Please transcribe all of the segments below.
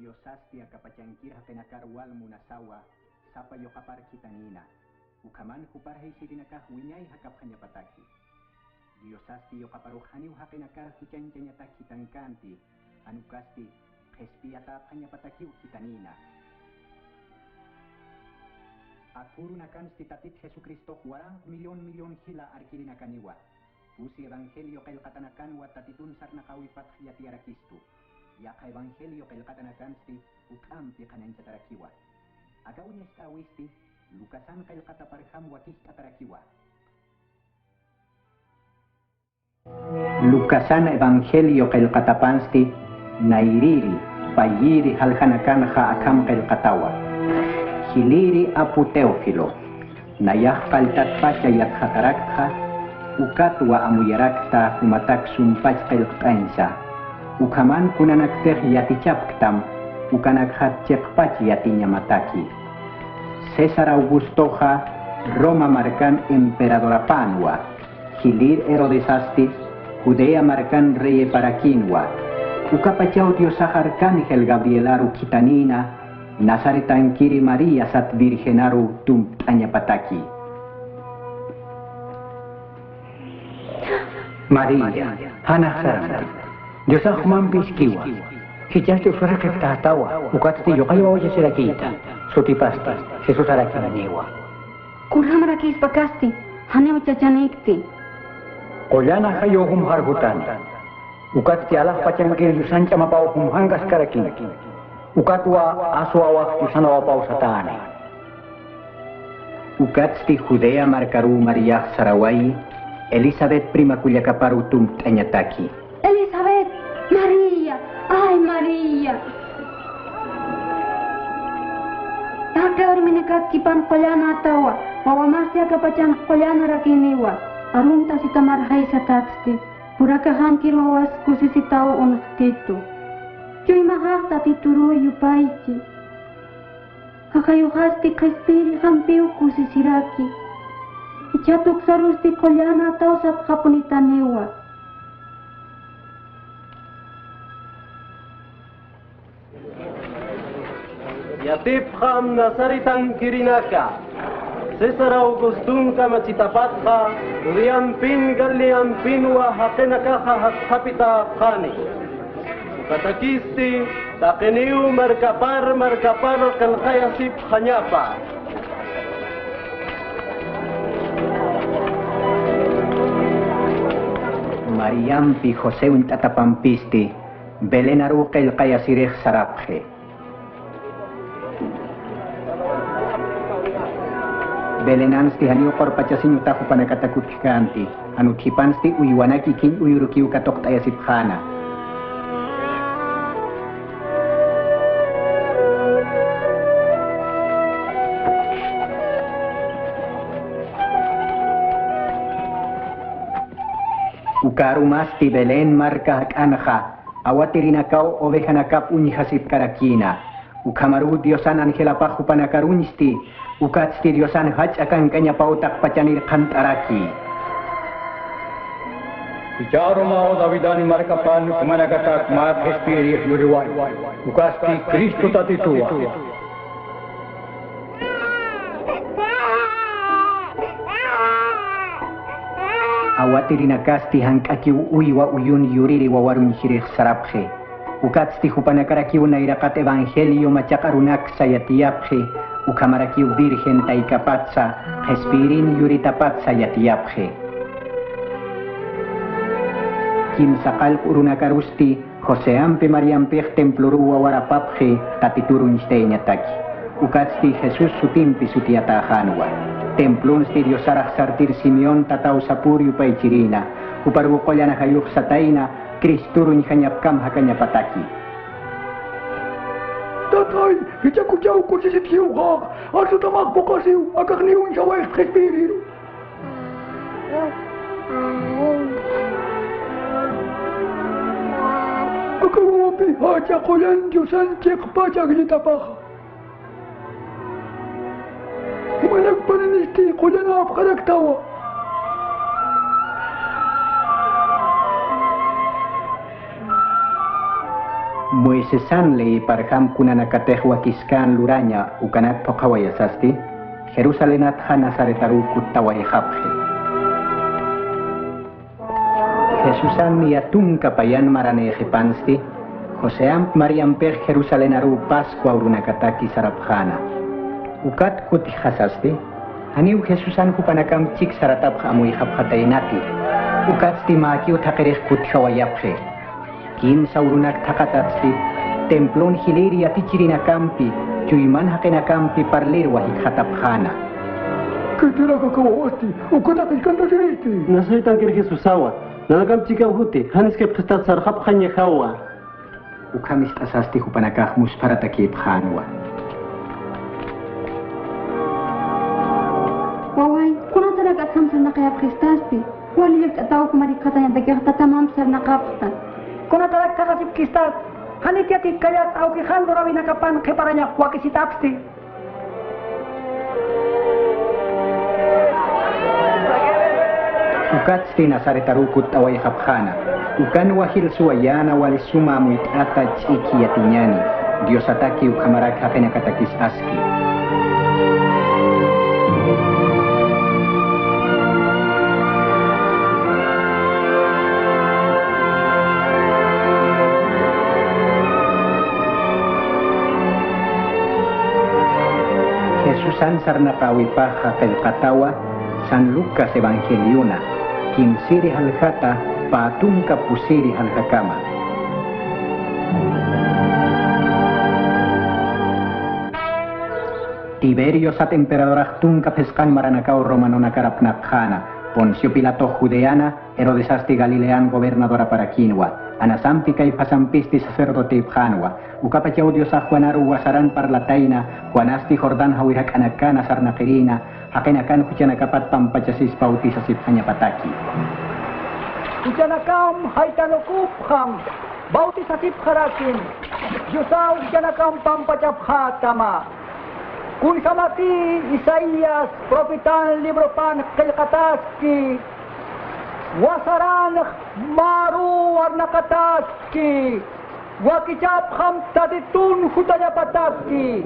Diosasti akapachangkira penakarwal munasawa sapa yokapar kitanina. Ukaman huparhei sirinakah winyai hakapanya pataki. Diosasti yokaparuhani uhakenakar huchancanyataki tankanti. Anukasti hespiata hanya pataki kitanina. Akurunakan stitatit Jesucristo warang milyon hila arkirinakaniwa. Pusi evangelio kailkatanakan watatitun sarnakawipat yatiara Kristu. Yaka evangelio kailkatanakan sti ukampi kananchatarakiwa. Agawnya stawisti lukasan kailkataparham wakis katarakiwa. Lukasan evangelio kailkatapansti nairiri payiri halhanakan ha akam kailkatawa. Hiliri apu Teofilo nayah kaltat pacha yat hatarakha ukatwa amuyarakta humatak sumpach kailkansa ukaman kunanakteh yaticapktam ukanakhat cepach yatinya mataki César Augustoja Roma markan emperadora panwa Hilir Herodesasti Judea markan reye parakinwa ukapachau diosah arcángel Gabrielaru kitanina Nazaretan kiri Maria sat virgenaru tum tanya pataki. Maria, hana saranti. Diosah mampis kiwa. Hijastu surakek tahtawa. Ukatsti yokayo oye sirakita. Sutipasti, Jesus arakimaniwa. Kurham rakis pakasti. Hane uchachanikti. Kolyana hayo hum hargutan. Ukatsti alah pachangkir yusancha mapau hum hangas karakin. Ukatwa aswa waktu sana wapau satane. Ukatsti Judea markaru Maria Sarawai, Elizabeth prima kulyakaparu tum tanyataki. Elizabeth, Maria, ay Maria. Ake orminekat kipan kolyana tawa, wawamasya kapachan kolyana rakiniwa. Arunta si tamarhay sa tatsti, purakahan kirwawas kusisitaw unaktitu. Yo imagasta tituru yupaichi. Hakayuhasti kaspiri hampiu kusisiraki. Ichatuk sarusti kolyana tausap hapunitanewa. Yatip ham nasaritan kirinaka. César Augustun kamachitapatha. Riampin galiampin wa hakenaka hapita khani. Katakisti, takiniu markapar kalkayasip hanyapa. Mariampi Jose un tatapampisti, Belenaru kalkayasireh sarapje. Belenansti hanyu korpachasin utaku panakatakuchkanti, anuthipansti uyuanaki kin uyurukiu katoktayasip hana. Ukarumasti Belen marka anha, awatirinakau ovejanakap unihasip karakina. Ukamaru diosan Angela pahu panakarunisti, ukatsti diosan haj akan kanya pautak pacanir kantaraki. Bicara mau Davidani markapan kumanagatak mat espiri yuriwai, ukasti Kristo tatitua. Awatirinakasti hankaki uywa uyun yuriri wawarun hirih sarapje. Ukatsti hupanakarakiu nairakat evangelio machakarunak sayatiapje. Ukamarakiu virgen taikapatsa, espirin yuritapatsa yatiapje. Kim sakal urunakarusti, Joseampe Mariampej templuru wawarapapje, tatiturun steinyataki. Ukatsti Jesus sutimpi sutiatahanwa. Templon stirio sarah sartir Simeon tatau sapuriu paichirina. Uparbu kolyana hayuk sataina, Kristurun hanyapkam hakanya pataki. Tatay, hijakujaw ko si sitiyo ka. Aso tamak po kasiw, agak niyong siya wa espiriru. Agawapi haja ko yan Diyosan cek pajag nitapaka. Managpananisti ko lang apkaragtawa. Moisesan le parham kuna nakatehwa kiskan luranya ukanak pokawaya sasti, Jerusalenat hanasaretaru kutawaya haphe. Jesusan yatung kapayan marane ejepansti, Joseam Mariam per Jerusalenaru Pascua urunakataki sarabhana. Ukat kuti hasasti, aniu Jesusan kupanakam cik saratab amui haphatainati. Ukat sti maki utakereh kuthawayaphe. Kim saurunak takatatsi, templon hiliri atichirina kampi, chuyman hakena kampi parlir wahik hatapkhana. Ketira kakawasti, ukatakis kantasiriti. Nasaitan kir Jesusawa, nalagam chika uhuti, hanis ke prestat sarhap khanya hawa. Ukamis tasasti hupanakah musparataki bhanwa. Wawai, kuna talaga kamsar na kaya kristasti. Walilik ataw kumarik katanya dagyak tatamam sar na kapta. Kuna talag kakasip kistat, hanitiati kayat au kihan dorawi nakapan keparanya wakisitapsti. Ukat sti nasaretarukut away hapkhana. Ukan wahil suwayana wali sumamuit ata chiki yatinyani. Dios ataki ukamarak hakena katakis aski. Jesusan sarnakawipaha katawa San Lucas Evangeliuna, kimsiri halhata patungka pusiri halhakama. Tiberio sat emperador tungka peskan maranakao romano nakarapnakhana, Poncio Pilato Judeana, Herodes asti Galilean gobernadora para Quinua, Anasampi Caifasampisti sacerdote Ibhanwa, Ukapachau Dios a Juanaru Wasaran parlataina, Juanasti Jordan Hawirak Anakana Sarnakerina, Hakenakan Huchanakapat Pampachasis Bautisasip Hanyapataki. Ujanakam haitanokupkham, bautisasip harakin, Yusau ujanakam pampachaphatama. Kun kamati Isaías, profitan libro pan kelkataski, wasaran maru warnakataski, wakichap ham taditun hutanya pataki,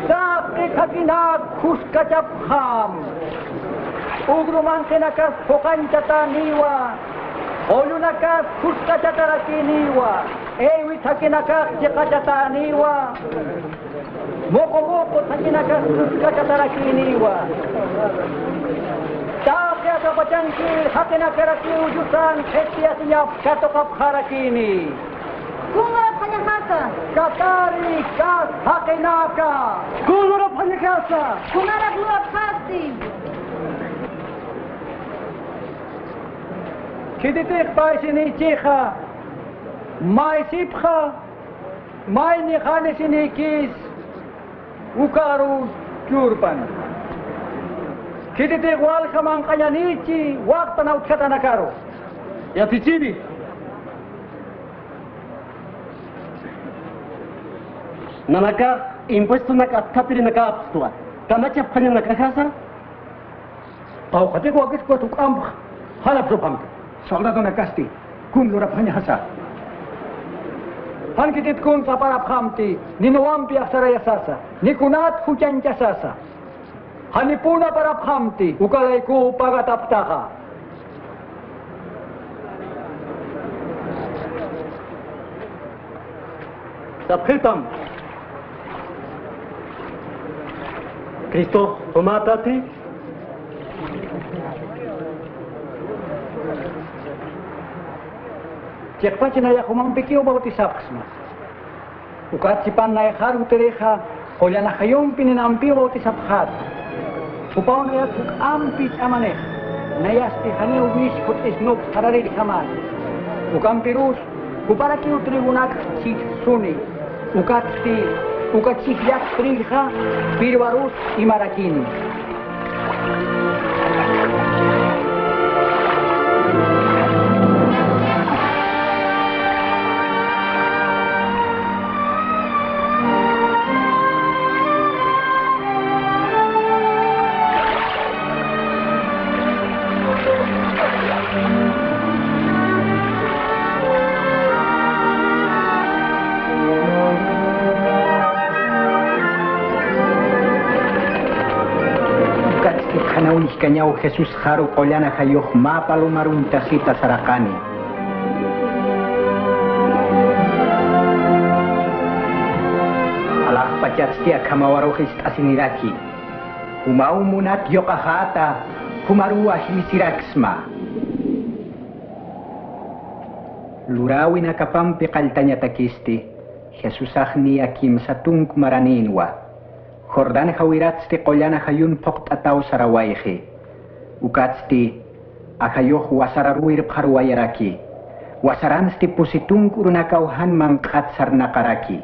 sakit hakinak huskachap ham, ugruman kenakas pokanchataniwa, olunakas huskachatarakiniwa, ewit hakinakas jekachataniwa. Moko-moko sa kinakatarakiniwa. Takya kapachangkil hakinakarakini ujusan ketiya siyap katokap harakini. Kunga panyakasa, Katari kas hakinaka. Kulura panyakasa. kunara gluap pasti. Kititik pa sinichika. May sipha. May nikhani sinikis. Ukaru Jurpan. Kititik wal kamang kanyanichi wakta na utkata nakaro. Yatichini. Nanaka impuesto nakatapiri nakapstua. Kamacha phanya nakakasa? Pau kate ko agis ko tukam halap sopam. Soldado nakasti, kun lura hasa. Han kitit kun sa paraphamti, ninuampi aksaraya sasa, nikunat hujan jasasa. Hanipuna paraphamti, ukalay ko pagataptaha. Sabhitam. Cristo pumatati. Cekpaci na yakumang pikyo bautisaksma. Ukat si pan na yakar utereha, kolya na kayong pininampi bautisaphat. Upaw na yak ampit amaneh, na yasti haneo wish kut isnuk hararik haman. Ukam pirus, kuparaki utrigunak chik suni. Ukat si yak trilha, pirwarus imarakini. Ishkañao Jesus haru qollana hayoq mapalumarunta sita sarakani. Alah pachatstia kamawarohis asiniraki. Humau munat yokahata, humarua himisiraksma. Lurawi nakapampi kaltanya takisti, Jesus ahni akim satung maraninwa. Jordan hawiratsti qollana hayun pokt atau sarawaihi. Ukatsti ahayoh wasararuir pharwayaraki. Wasaransti pusitung urunakauhan mangkat sarnakaraki.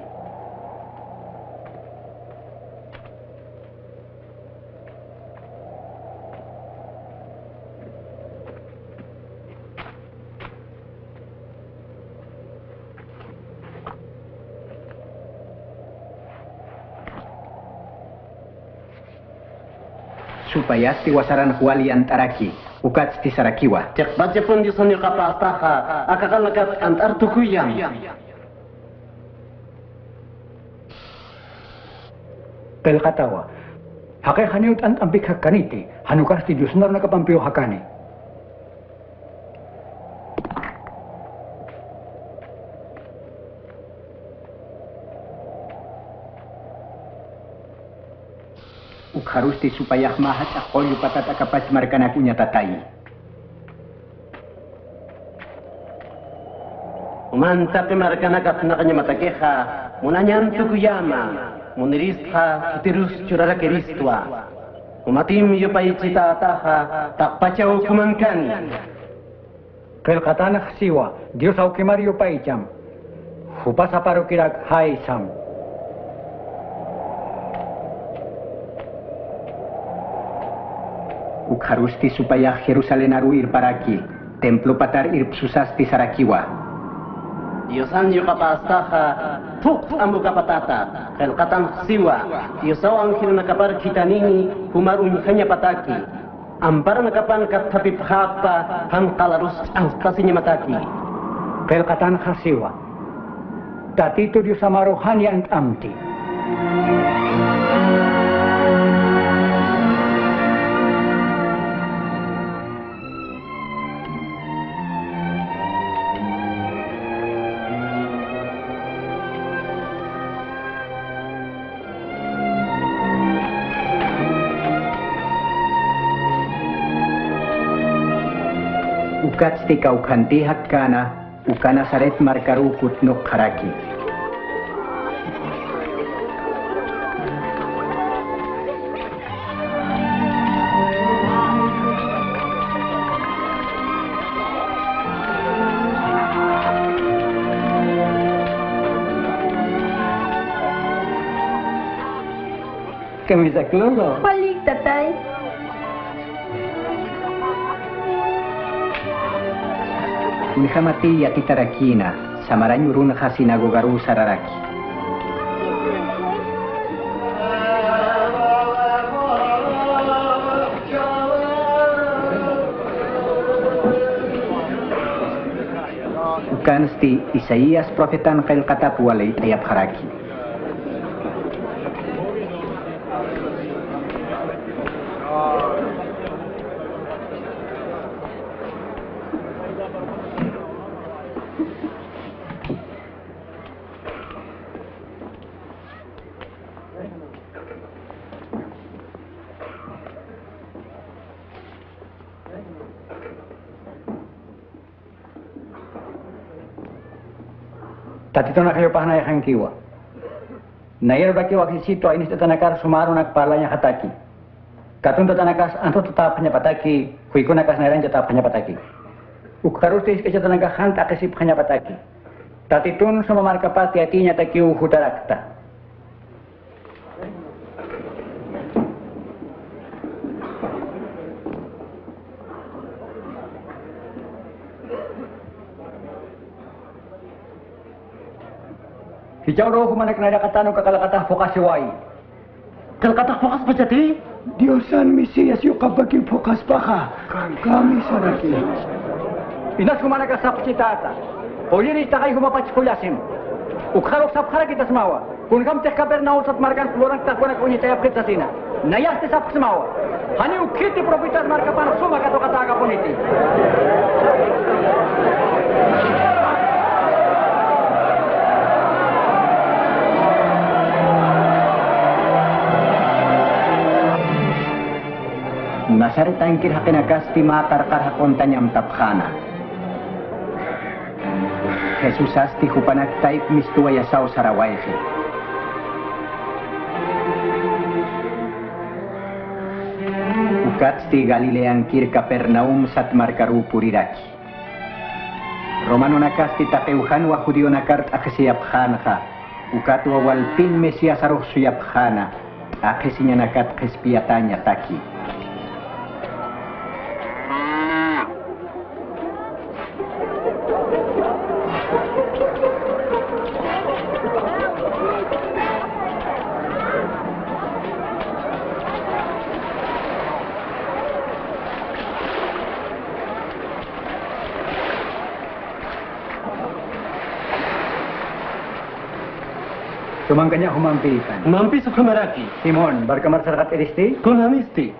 Supaya wasaran huali antaraki, ukat sti sarakiwa. Cek baca pun di sana kapastaha, akakan lekat antar tukuyam. Pel katawa, hakai haniut ant ampik hakaniti, hanukas ti jusnar nakapampio hakani. Ukharusti supaya mahat akolyu patata kapas markanakunya tatai. Mantap markana katnakanya matakeha, munanyam tukuyama, muniristha kitirus curara keristua. Umatim yupai cita ataha, tak pacau kumankan. Pel katana siwa, Dios au kemario paicham. Hupas aparo kirak hai sam. Ukharusti supaya Jerusalem aruir paraki, templo patar irpsusasti sarakiwa. Diosan yu kapastaha, puk ambu kapatata, kelkatan siwa, diosau angkir nakapar kita nini, humarun hanya pataki. Ampar nakapan katapip hapa, hangkalarus angkasinya mataki. Pel katana siwa, tati tu Dios amarohani ant amti. Ukatsti kaukanti hakkana, ukana saret markarukut nuk haraki. Camisa cloro. Balik, tatay. Unhamati yati tarakina, samaranyurun hasinagogaru sararaki. Ukansti Isaías profetan kel katatualay ayap haraki. Tatito na kayo pahanay kang kiwa. Nayar ba kiwa kisito ay nista tanakar sumaro nakparlanya hataki. Katun tanakas anto tatap hanya pataki, huiko nakas nairan tatap hanya pataki. Ukarus tis kaya tanaka hanta kasip hanya pataki. Tatitun sama marka pati atinya takiu hutarakta. Hijau roh kumanak nada katano kakalakatah fokas wai. Kalkata fokas pacati? Diosan Mesias yung kabaging fokas baka. Kami saraki. Inas kumanak asap citata. Poliris takay humapach kulasim. Ukharok sapkhara kita semawa. Kun kam teh kaper nausat markan pelorang tak kunak unyi tayap kita sina. Nayah te sap semawa. Hani ukiti propitas marka pan suma kata poniti. Nasari tangkir hakinakasti makarkar hakontanyam tapkhana. Jesus asti hupanak taip mistuwa yasaw sarawaihi. Ukatsti Galilean kir Kapernaum sat markaru puriraki. Romano nakasti tapeuhan wa judio nakart akesiaphanha. Ukatwa walpin mesias aruh suyapkhana. Akesinya nakat kespiatanya taki. Tumangkanya humampikan. Mampi sukamaraki. Simon, barkamar sarakat iristi? Kun hamisti.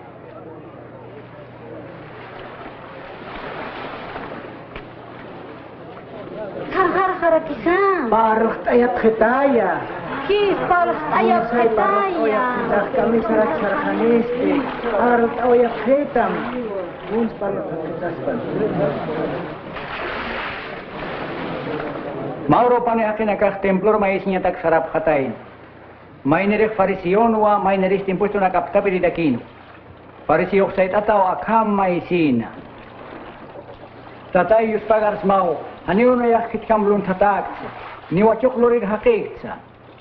Har harakisan. Parah tayat ketaya. Kis paras ayat ketaya. Kami sarak sarhanisti. Harus awyak hitam. Uns parah ketaspan. Mauro pane akinakah templor maisnya tak sarap hatain. Mainerek farision wa maineris timpusto nakapta peridakin. Farisiok sait atau akam maisina. Tatay yus pagars mau. Aniyo na yakit kamlun tataksa. Ni wachok lorid hakiksa.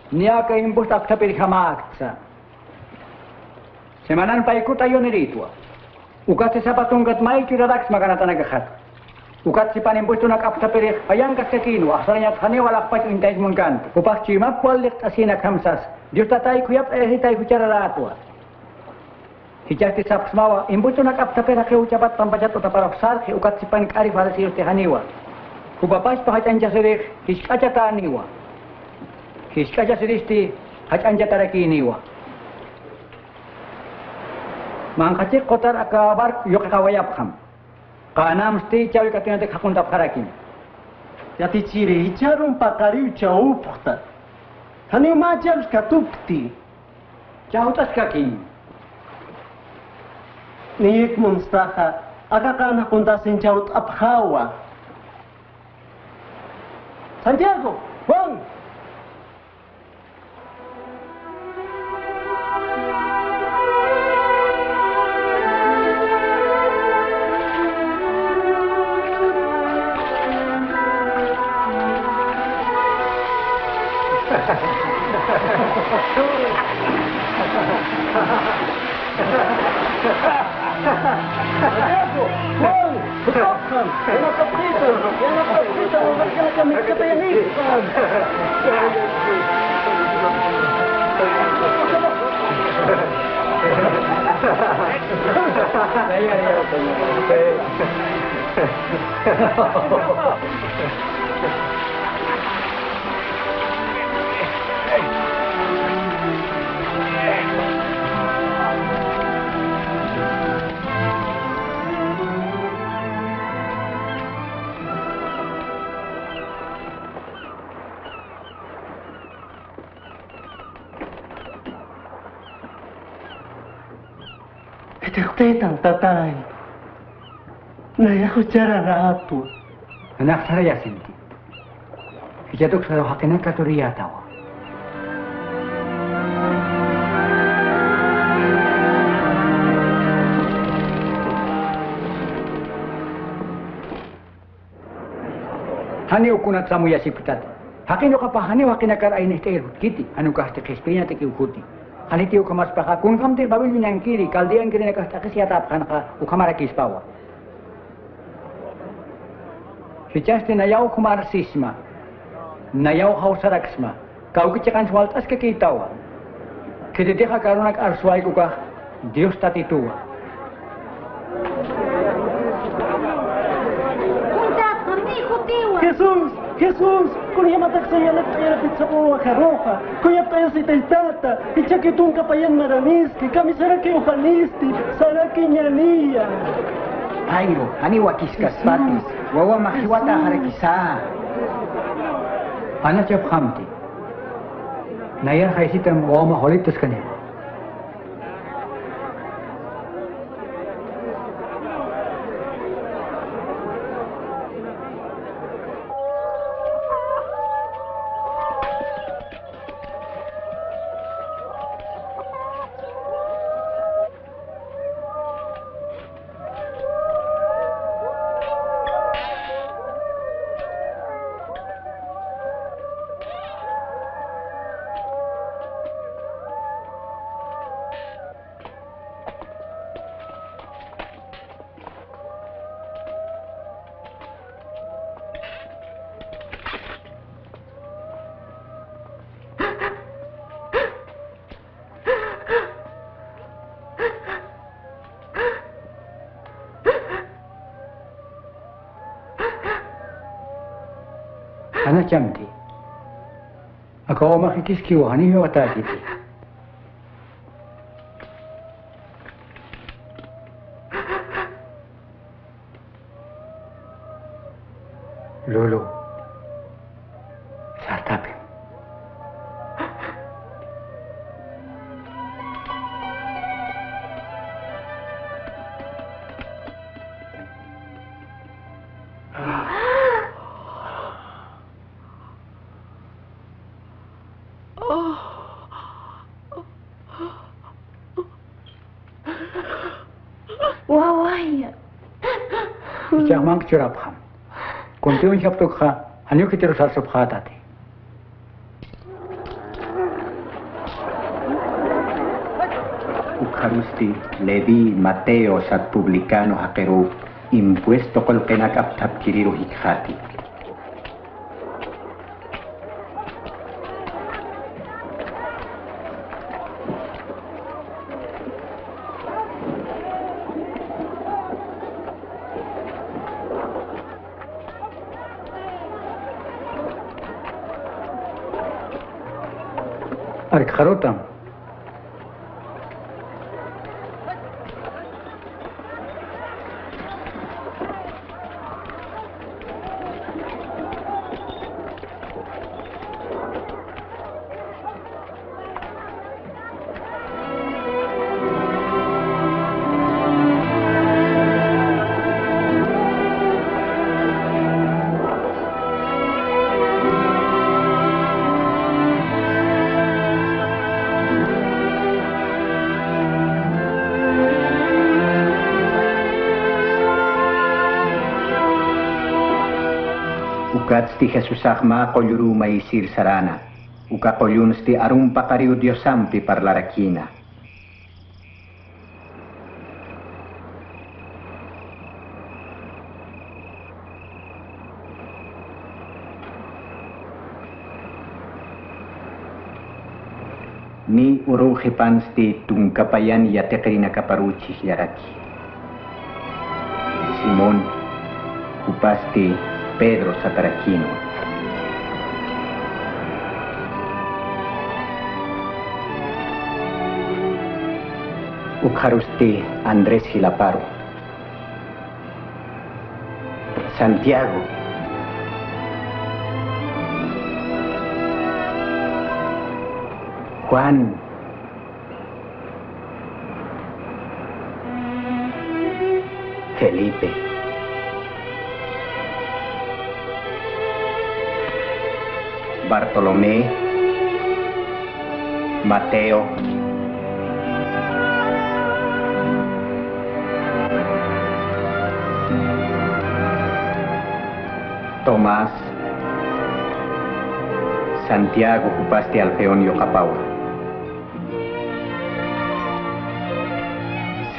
Niya ka impusto akta perihamaksa. Semanan paikut ayo niritwa. Ukat sa patungkat mai kiradax maganata nagakhat. Ukat si panimpusto nakapta perih ayang kaskakino asalnya khane walak pas intais munkan upak cima kualik asina kamsas Diyos tatay kuyap hitay kucara latwa hijasti sapsmawa impusto nakapta perih ke ucapat pampacat utaparok sarki ukat si panik arif halasi yusti haniwa kubapas pahacanja sirih hiskaca taniwa hiskaca siristi hacanja tarakiniwa mangkacik kotar akabar yok kawayap ham Kana mesti cawi katanya tak hakun tak harakin. Yati ciri hicarum pakariu cau pukta. Hani macam skatupti. Jauh tas kakin. Niyik munstaha. Aga kana kuntasin caut abhawa. Santiago, Juan. Ketektetan tatay. Naya ko cara rapo. Anak saya senti. Hijatuk sa hakena katoriya tawa. Hani ukunat samu yasipitat. Hakin ka pa hani wakinakar ay nihtairut kiti. Anu kahti kispinya tiki ukuti. Hani tiyo kamas paka kung kamti babil minang kiri kaldian kiri na kahti siyatap kan ka ukamara kispawa. Hichasti nayaw kumarsisma. Nayaw hausaraksma. Kau kicakan swaltas kakitawa. Kititika karunak arsway ko ka Diyos tatituwa. Punta kami kutiwa. Jesus, Jesus, kung yamatak sa yalat kaya pizza po wakaroha, kung yaptayo si Taitata, ichakitong kapayan maraniski, kami saraki ohanisti, saraki nyaniya. Airo, ani wakiskas patis, wawa mahiwata harakisa. Ana chap khamti. Nayar khaisitam wama holitus kane. Ana chamti. Akaw makikis wahani watati. Lolo. Sartapi. Wawaya. Ichak mang curap ham. Kuntiun syaptuk ha, hanyu kitiru sarsop ha tati. Ukharusti, Levi, Mateo, sat publicano hakeru, impuesto kol kenakap tapkiriru hikhati. Arik kharotam. Ukatsti Jesus Ahma kolyuru maisir sarana. Uka kolyunsti arum pakariu diosampi parlarakina. Ni uruhi pansti tungkapayan yatekrina kaparuchi yaraki. Simon upasti Pedro Satarakino. Ukharusti Andrés Hilaparo. Santiago. Juan. Felipe. Bartolomé, Mateo, Tomás, Santiago Upasti Alfeón Yocapaua,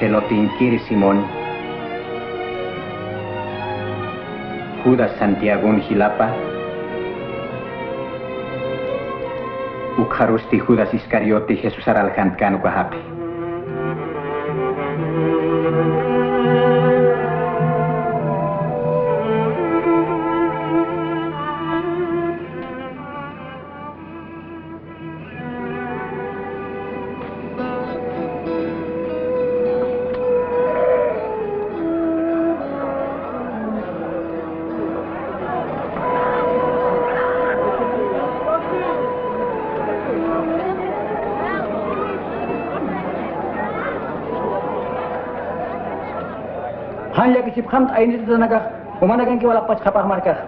Celotinkir Simón, Judas Santiago Hilapa, Ukharusti Judas Iscariote Jesus Aralhant Kanu Kahapi. kisipkham aini tanaga umanagan ki wala pas kapah markah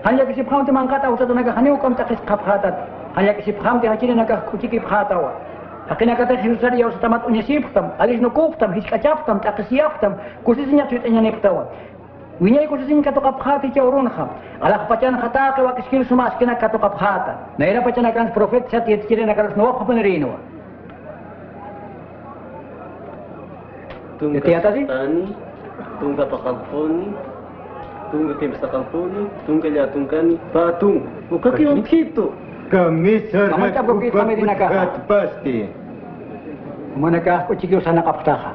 hanya kisipkham te mangkata uta tanaga hani ukam takis kaphatat hanya kisipkham te hachini naga kuchiki phatawa hakina kata hirsar ya ustamat unyasiptam alis nukuptam hiskachaptam takisiaptam kusisinya tuitnya neptawa winyai kusisinya kato kaphati cha urun kham ala pacan khata ka wakiskil sumas kina kato kaphata naira pacana kan profet sat yetchire naga no khapanrino Tungga Yati atas sih? tani, tungga pakalponi, tungga kemsa kalponi, tungga liatungkani, patung. Bukan kiwang kito. Kami Kamu cabut kita kami di nakah. pasti. Manakah kucing sana kaptaha.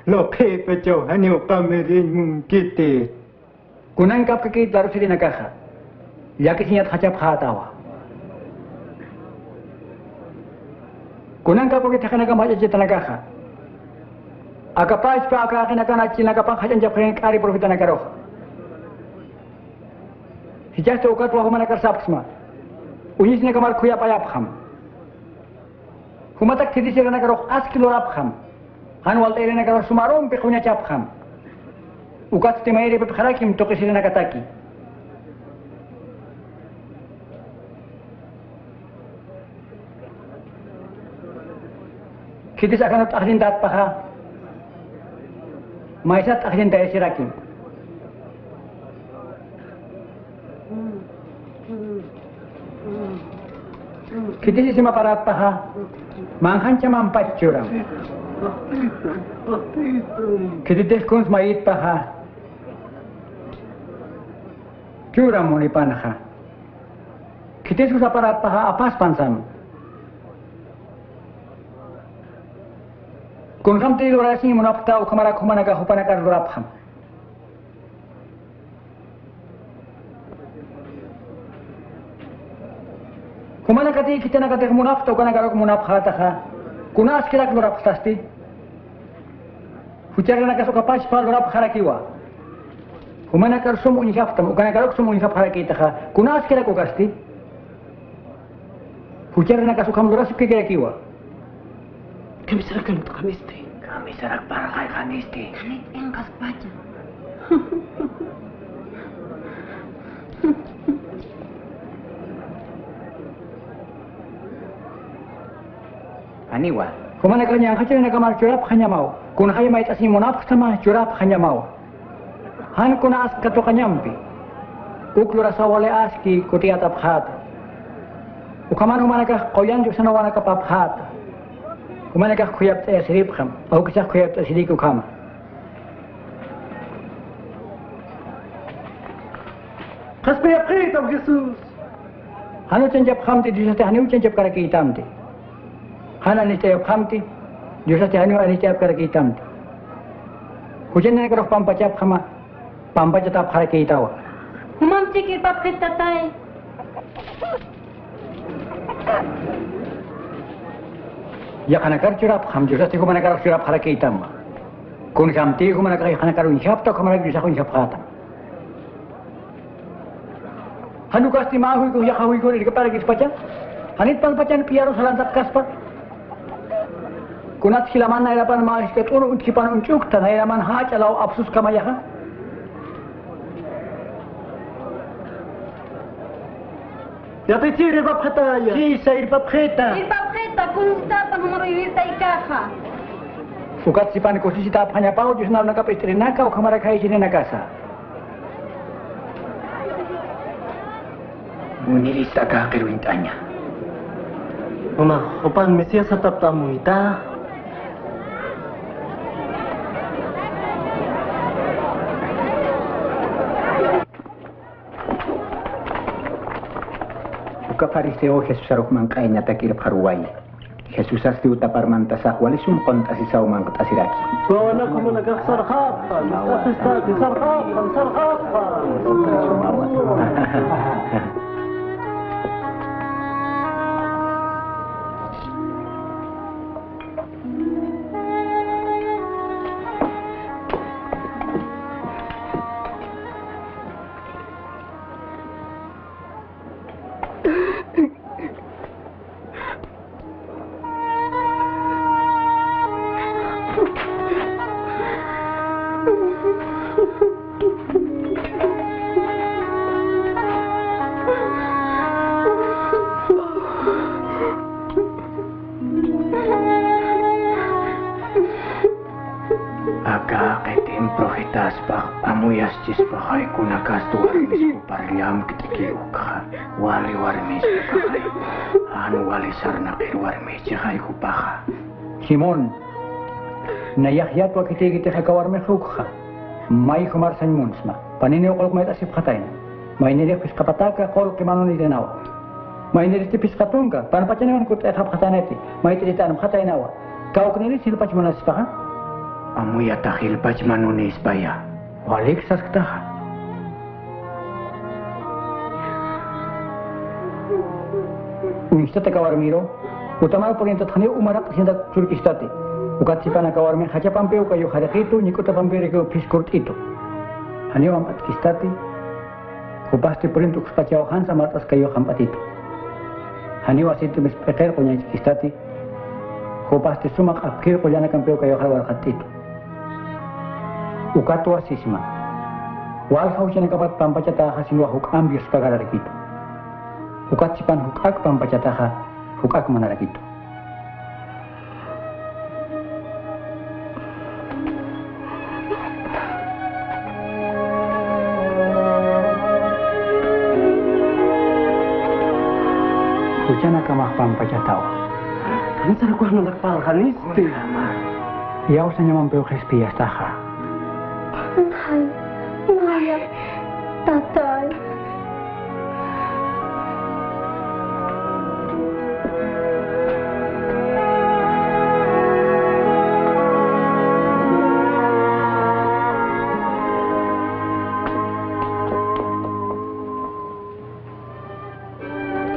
Lo pepe jo hanyo kamerin mungkite. Kunang kap kaki daru sini nakah. Ya kisinya hajab khatawa. Kunang kap kaki takana kam hajab tanakah. Aga pas pa aga kina kana cina kapang hajan japren kari profita nakaroh. Hijaz to ukat wa humana kar sapsma. Unis ne kamar khuya payap kham. Humatak thidi sira nakaroh as kilo rap kham. Han wal tere nakaroh sumarom pe khunya chap kham. Ukat te maire pe kharakim to kesira nakataki. Kidis akan akhrin dat paha. Maisat akhrin daya sirakim. Kidis isima parat paha. Manghan cama 4 curam. Kidis kuns mait paha. Curam muni panha. Kidis usa parat paha apas pansam. Kun kam ti lorasi munafta u kamara kumana ga hupana kar lorapam. Kumana kati kita na kati munafta u kana garok munafha ta kunas kira lorap tasti. Hucara na kasuka pas pa lorap kharakiwa. Kumana kar sumu ni haftam u kana garok sumu ni hafara kita kunas kira ko kasti. Hucara na kasuka lorasuk kira kiwa. Kami serahkan untuk kami istri. Kami serak parakai kami isti. Kanit yang kas baca. Aniwa. Kumana kanya kacil na kamar curap hanya mau. Kun hay mait asni munafik sama curap hanya mau. Han kuna as kato kanyampi. Uklura sawale aski kuti atap hat. Ukaman humana ka qoyan ju sanawana ka pap hat. Kumana ka khuyap ta sirip kham. Au kisa khuyap ta siriku kham. Kasih apa itu Jesus? Hanu cenjap kham ti disate hanu cenjap kara ki tamti. Hana ni cenjap kham ti disate hanu ani cenjap kara ki tamti. Hujan na karo pampacap khama. Pampacap khara ki tawa. Humam cikir pap kita tay. Ya kana kar curap kham disate kumana kar curap khara ki tamma. Kun kham ti kumana kar khana kar unshap ta kumana bisa unshap khata. Hanu kasti mahui ko ya kahui ko di kepala kis pacan. Hanit pan pacan piaro salan sat kaspa. Kunat hilaman na ilapan ma isket uru unkipan uncuk tan ilaman ha calau absus kamaya ha. Ya te ciri bab kata ya. Si saya bab kata. Ipap kita kung sa panumaro yurta ikaha. Ukat sipan ko si tap hanya pau jus na nakap istri naka o kamara kai sini nakasa. Munilis taka kiruintanya. Mama, opan Mesias tetap tamu ita. Uka fariseo Jesus arok mangkainya takir paruwai. Jesus asti utapar mantasak walisum kontasi saw mangkot asiraki. Bawa aku menegak sarhapan. Tapi sarhapan. Sumawat. Maka ketim profetas pak amuyas cispakai kunakas tuarmis kuparliam kitikiuka wali warmis pakai anu wali sarnakir warmis cikai kupaka. Simon, nayahyat wa kiti kawarme hukha. May kumarsan munsma. Paninyo kolok may tasip katayin. May nilipis kapataka kolok kimano ni dinawa. May nilipis katunga. Panapacanawan ko tekap kataneti. May tilitanam katayin awa. Kau kenilis silpas mo nasip ka? Amuya takil pach manunis baya. Walik sas kataha. Unista kawarmiro. Utama pagintat hani umarak sinda turkistati. Ukat sipana kawarmi haja pampeu kayo harakito nikuta pampere kayo piskurt itu. Hani wampat kistati. Kupasti perintuk spacauhan sama atas kayo hampat itu. Hani wasitu mispeker konya kistati. Kupasti sumak akhir kojana kampeu kayo harakat itu. Ukatua sisma. Wal hausyan kapat pampacata hasin wahuk ambius pagarar gitu. Ukat sipan hukak pampacata hukak manara gitu. Ucana kamah pampacatao. Kami sarap ko ang nagpalkaniste. Yaw sa niya mampeo kespiyas taha. Nay, Naya, Tatay.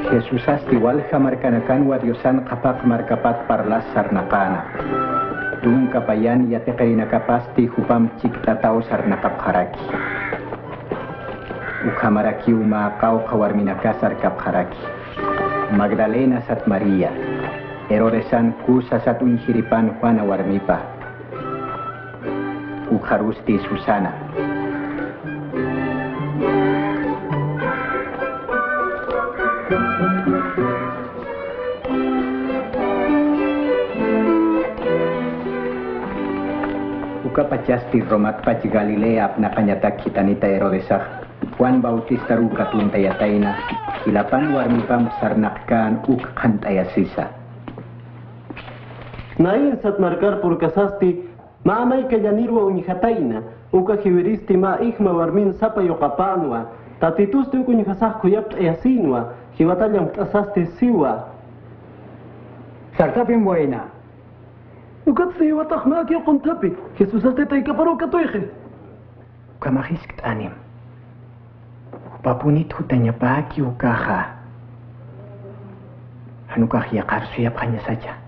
Jesus astiwal hamarkanakan wadiosan kapak markapat parlas sarnakana. Dung kapayan yate karina kapasti hupam ciktatau sarnakap haraki. Ukhamaraki umakau kawarminaka sarkap haraki. Magdalena sat Maria. Herodesan kusa sat unhiripan Juana warmipa. Ukharusti Susana. Pacasti romat paci Galilea apna kanyatak hitanita Herodesah Juan Bautista ruka tuntayataina hilapan warmipam sarnakkan kantaya sisa. Nain sat markar por kasasti maamay kayanirwa unyhataina uka hiwiristi ma ihma warmin sapa yokapanwa tatitusti ukunyhasah kuyap ayasinwa hiwatallam kasasti siwa. Sartapin buena. Ukat siwa takmak yung tapi Jesus asti tay kaparo katoyhin. Kamahisk anim. Papunit hutanya pagi ukaha. Hanukah yakar suyap hanya saja.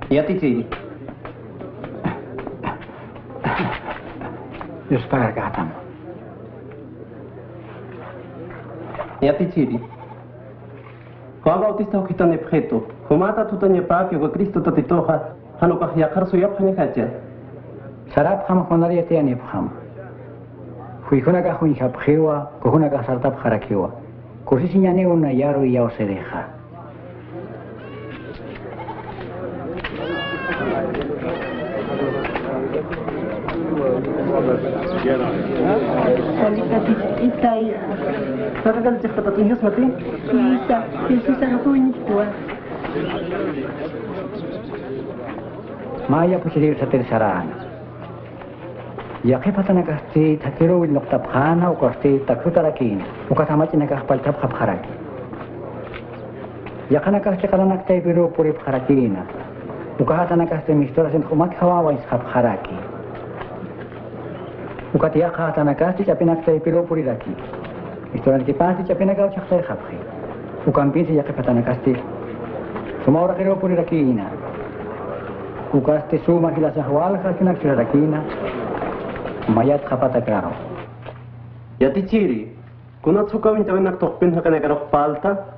Yati Ciri. Yus pagar katam. Yati Ciri. Juan Bautista ukitan ebjeto. Humata tutanya paki uka Cristo tatitoha. Hanukah yakar suyap hanya kaca. Sarap ham konari ate ani ham. Huikona ka hui haphewa, kohuna ka sartap harakewa. Kosisi nyane una yaro yao sereja. Solita itai. Saragal cek tatatunyas mati. Isa, Jesus ang kunyitwa. Maya pusidir sa tersarana. Yaki patanagasti takiro wil noktabhana ukasti takutarakin. Ukatamachi nakakapaltab kapharaki. Yakanakasti kalanaktay pero purip harakina. Ukahatanakasti mistorasin kumakhawawa is kapharaki. Ukatia kahatanakasti chapinaktay pero puriraki. Mistoran kipasti chapinagaw chaktay kaphi. Ukampinsi yaki patanakasti. Sumaura kiro purirakina. Ukasti suma hilasahwal kakinak sirarakina. mayat kapatakraro. Yati ciri, kunat suka minta nak tokpin hakana karok palta.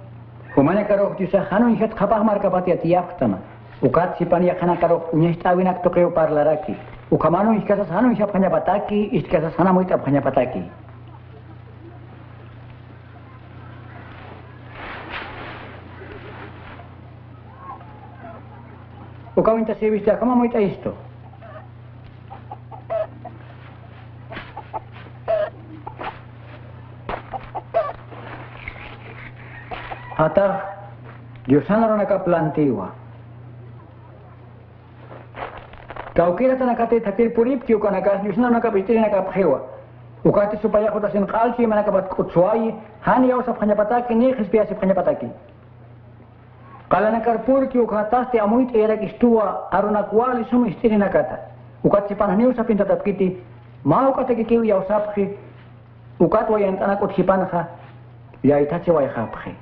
Kumanya karok jusa hanu ikat kapah markapati atiap tama. Ukat sipan ya kana karok unyestawi nak tokeo parlaraki. Ukamano iskasas hanu isap hanya pataki, iskasas hana mo itap hanya pataki. Ukaminta sevista kama mo ita isto. Hata Diyosan na nakaplantiwa. Kau kira tanakate takil purip kiu kanakas Diyosan na nakapistiri nakaphewa. Ukati supaya kutasin kalsi manakabat kutsuai hani yaw sa panyapataki ni khispia sa panyapataki. Kala nakarpur kiu kataste amuit erak istua arunakwali sum istiri nakata. Ukat si panhaniu sa pintatapkiti mau kataki kiu yaw saphi. Ukat wayan tanakot si panha ya itatsi way khaphi.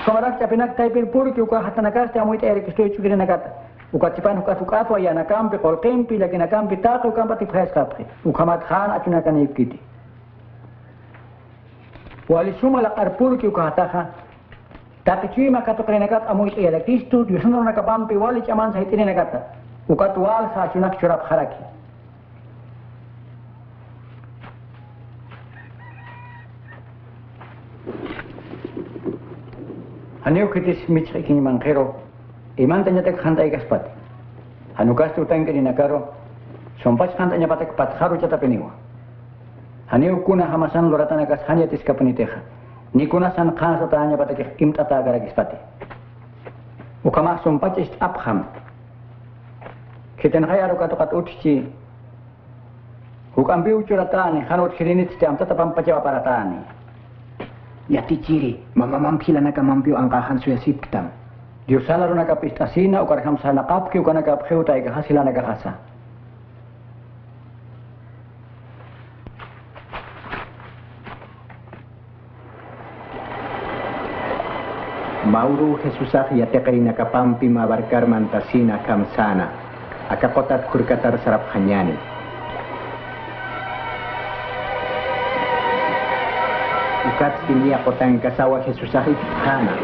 Kamarak capinak taipir pur kiu kahatanakas amuit erak istua chukiri nakata. Ukatipan ukat waya nakampi kolkempi lagi nakampi taku kampati phais kapri. Ukamat khan achunakan ikiti. Wali suma lakarpur kiu kahataha. Tapi cui makato krenakat amuit eraktistu diusunor nakapampi wali caman sahitini nakata. Ukat wal sa achunak curap haraki. Haniu kitis mitri kini mangkero. Iman tanya tek hantai kaspat. Hanukas tu tangke di nakaro. Sompas hantanya patek patharu cata peniwa. Haniu kuna hamasan loratana kas hanya tis kapeniteha. Ni kuna san khan satanya patek imtata agar kispati. Ukama sompas ist abham. Kiten kaya rukat utci. Hukampi ucuratani hanut kirinit setiam tetapam pacewa paratani. Yati ciri, mama mampila nakamampiu angkahan suya siptam. Diusala ro nakapistasina ukar hamsa nakapki ukar nakapkheu ta ika hasila nakahasa. Mauru Jesusah ya tekari nakapampi mabarkar mantasina kamsana. Akakotat kurkatar sarap hanyani. Ukat tinia kotang kasawa Jesusah hana.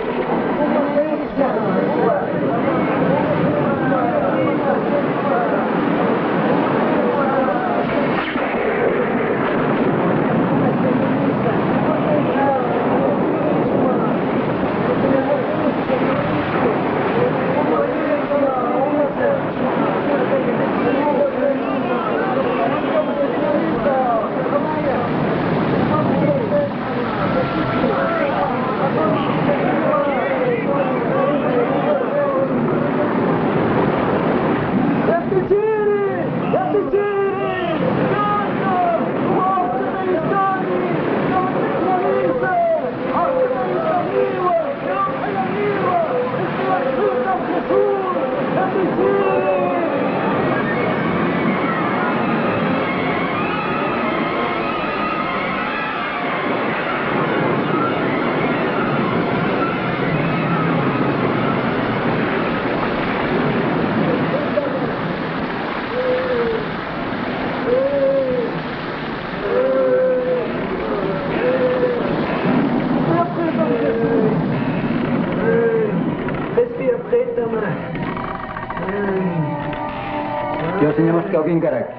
Dios señor kau gingkarak.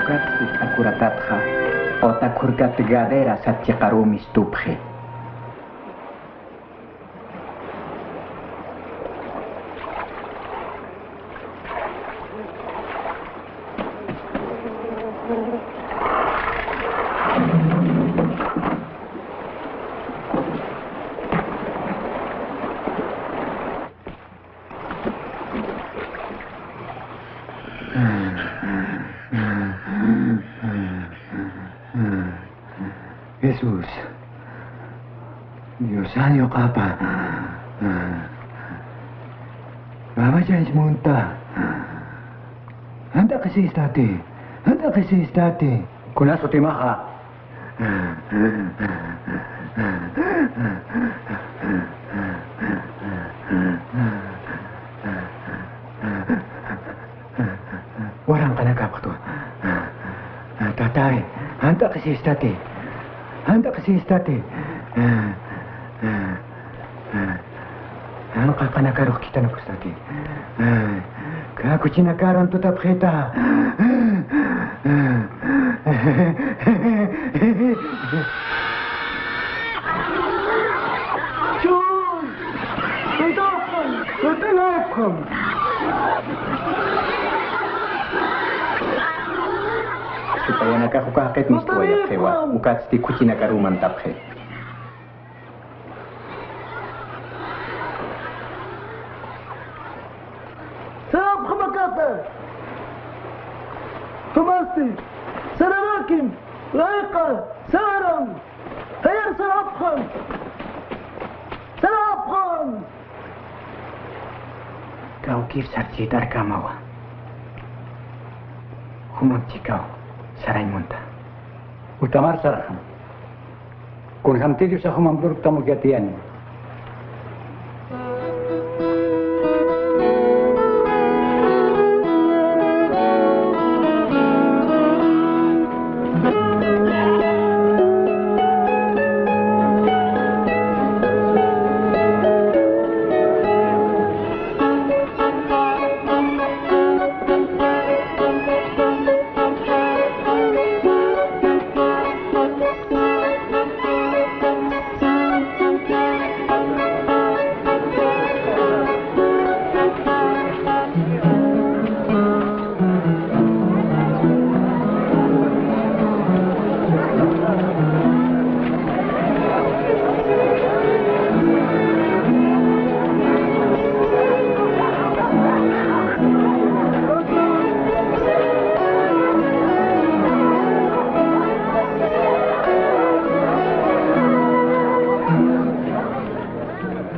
Katsik akuratatha, ota kurkat gadera satchikarumis tuphe. Jesús, Dios ayo kapa. Baba jangan muntah. Anda kasih istate. Kuna sotimaha. Warang ka nagkakato. Tatay, hanta kasi istate. Hanta kasi istate. Ano ka panagaro kita na kustate. Kako chinakaron to tapkita. Chun! Tantapkan! Tantapkan! Supaya nakakukakit misto ayak kewa, ukat sti kuchi nakaruman taphe. Sarap kamakata! Tumasti! Saranakim! Laika! Sarang! Hayar sarapkan! Sarapkan! Kau kif sarjit arkamawa. Humag chikaw, saray munta. Utamar saraham. Kung hamtiyo sa humamduruk tamo gatian.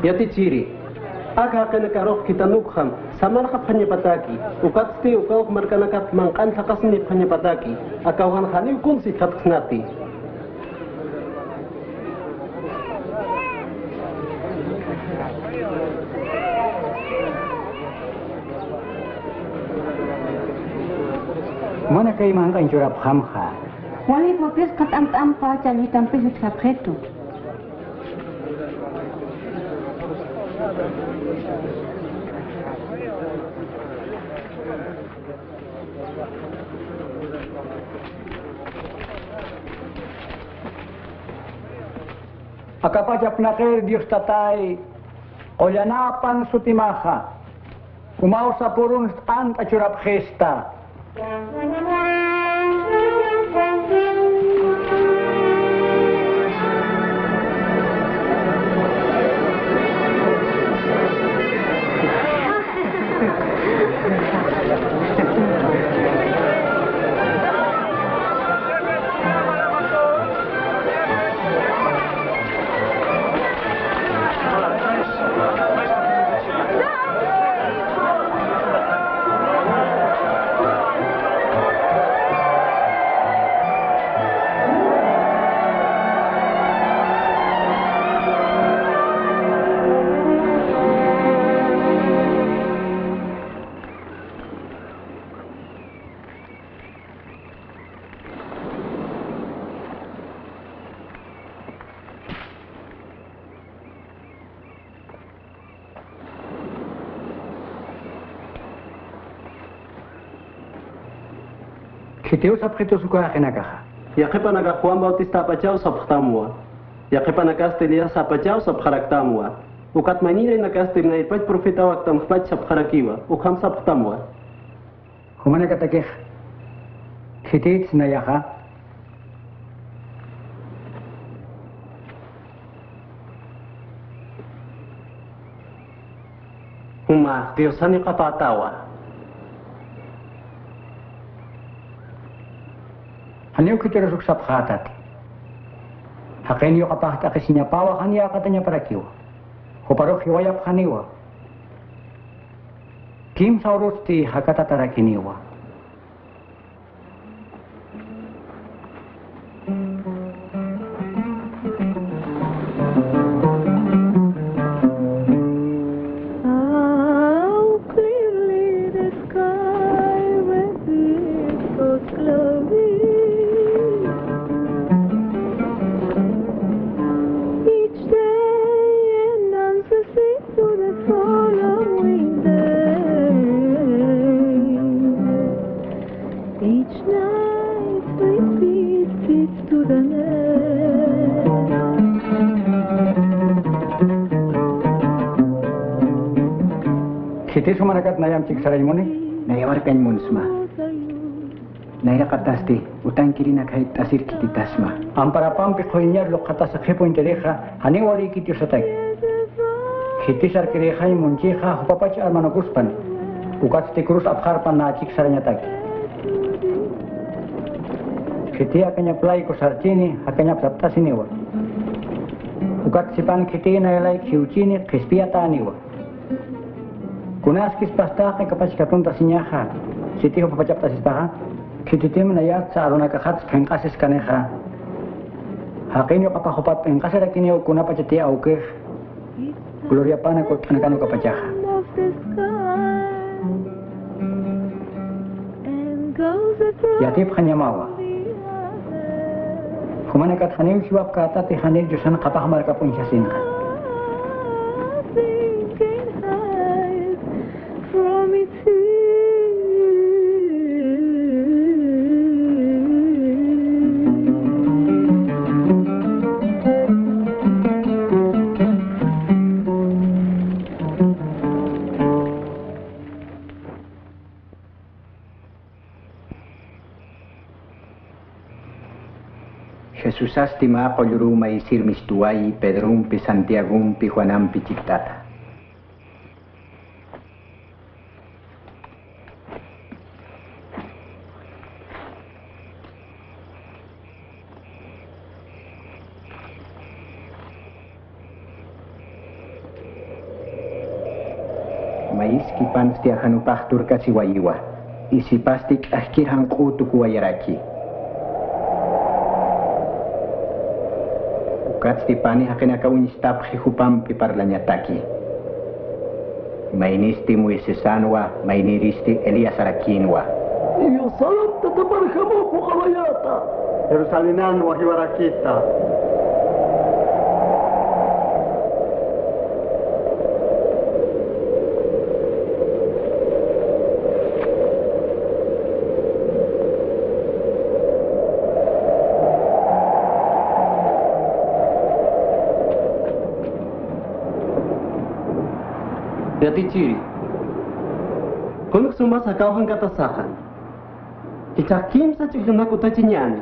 Yati ciri, aga kena karok kita nukham, sama nakap hanya pataki, ukat sti ukau mereka nakap mangkan sakas ni hanya pataki, akau kan khani ukun si kat nati. Mana kayo mga kainsurap hamha? Wali popis kat ampa cali tampis sa preto. Akapajap na kayo Diyos tatay, kolyanapan sutimaha, umaw sa purun ant at surap gesta. Kiteo sa preto suka kinagaha. Yakipa naga Juan Bautista Pachao sa pagtamua. Yakipa naga Estelia sa Pachao sa pagtamua. Ukat manila naga Estelia na ipaj profeta waktam pach sa pagkiwa. Ukam sa pagtamua. Humana katakih, kitit sinayaha. Huma, Diyosan yung kapatawa. Ano yung kitirasok sa pakatat? Hakin yung kapahat akisinya pawa kanya katanya para kiwa. Kuparok hiwayap kaniwa. Kim saurus ti hakatatara kiniwa. Kita semua nakat nayam cik sarai moni. Nayawarkan munsma. Naira kataste utang kiri nak hait asir kiti tasma. Ampara pampi koinyar lo kata sakhepo intereja hani wali kiti satak. Kita sar kereja munceja hupapac armano kuspan. Ukat stikrus abkhar pan na cik saranya tak. Kita akannya play ko sarcini akannya sapta siniwa. Ukat sipan kita nayalai kiucini kispiata niwa. Kunas kis pasta ke kapas katun tasinyaha. Siti hupapacap tasispaha. Kititim na yat sa aruna kahat pengkasis kaneha. Hakin yung kapahupat pengkasira kini kuna pachati aukir. Gloria pana ko kanakano kapachaha. Yatip hanya mawa. Kumana kat hanil siwap kata ti hanil jusan kapahmar ka punsyasin ka. Jesús astima koluruma isir mistuai Pedrum pi Santiagum pi Juanam pi Chiktata. Mais kipan stiahanu pahtur kasiwaiwa. Isi pastik akhir hangkutu kuwayaraki. Ukat stipani hakena kawin stap hihupam pi parlanyataki. Mainisti Moisesanwa, mainiristi Elias Arakinwa. Iyo salam tatabarkamo ko kawayata. Jerusalinan wahiwarakita. Dati ciri. Kung suma sa kauhang katasahan. Icakim sa chihuna kutachinyani.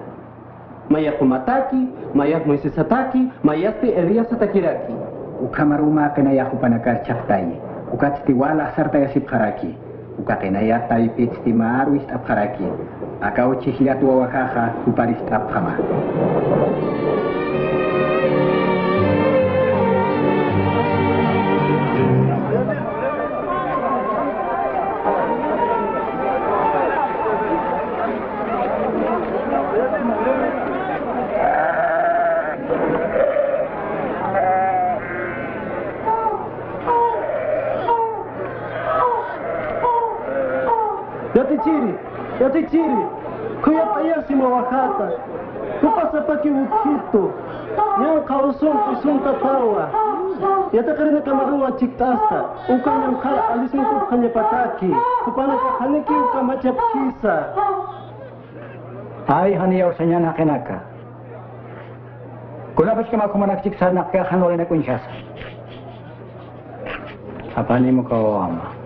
Maya kumataki, maya moisesataki, maya ste Elias atakiraki. Ukamaruma kenaya kupanakar chaktai. Ukat stiwala sarta yasip haraki. Ukakenaya taipit stimaru istap haraki. Akau chihiyat wawakaha kuparistap hama. Yati ciri, kuya tayasi mawakata, kupasa paki ukito, yang kausun isun tatawa, yata karena kamarua ciktasta, uka yang kala alis mukup hanya pataki, kupana kahaniki uka macap kisa. Ay haniyaw sa niya nakinaka. Kung napos ka makumanak ciksa nakakahanol na kunsyasa. Apani mo kawama.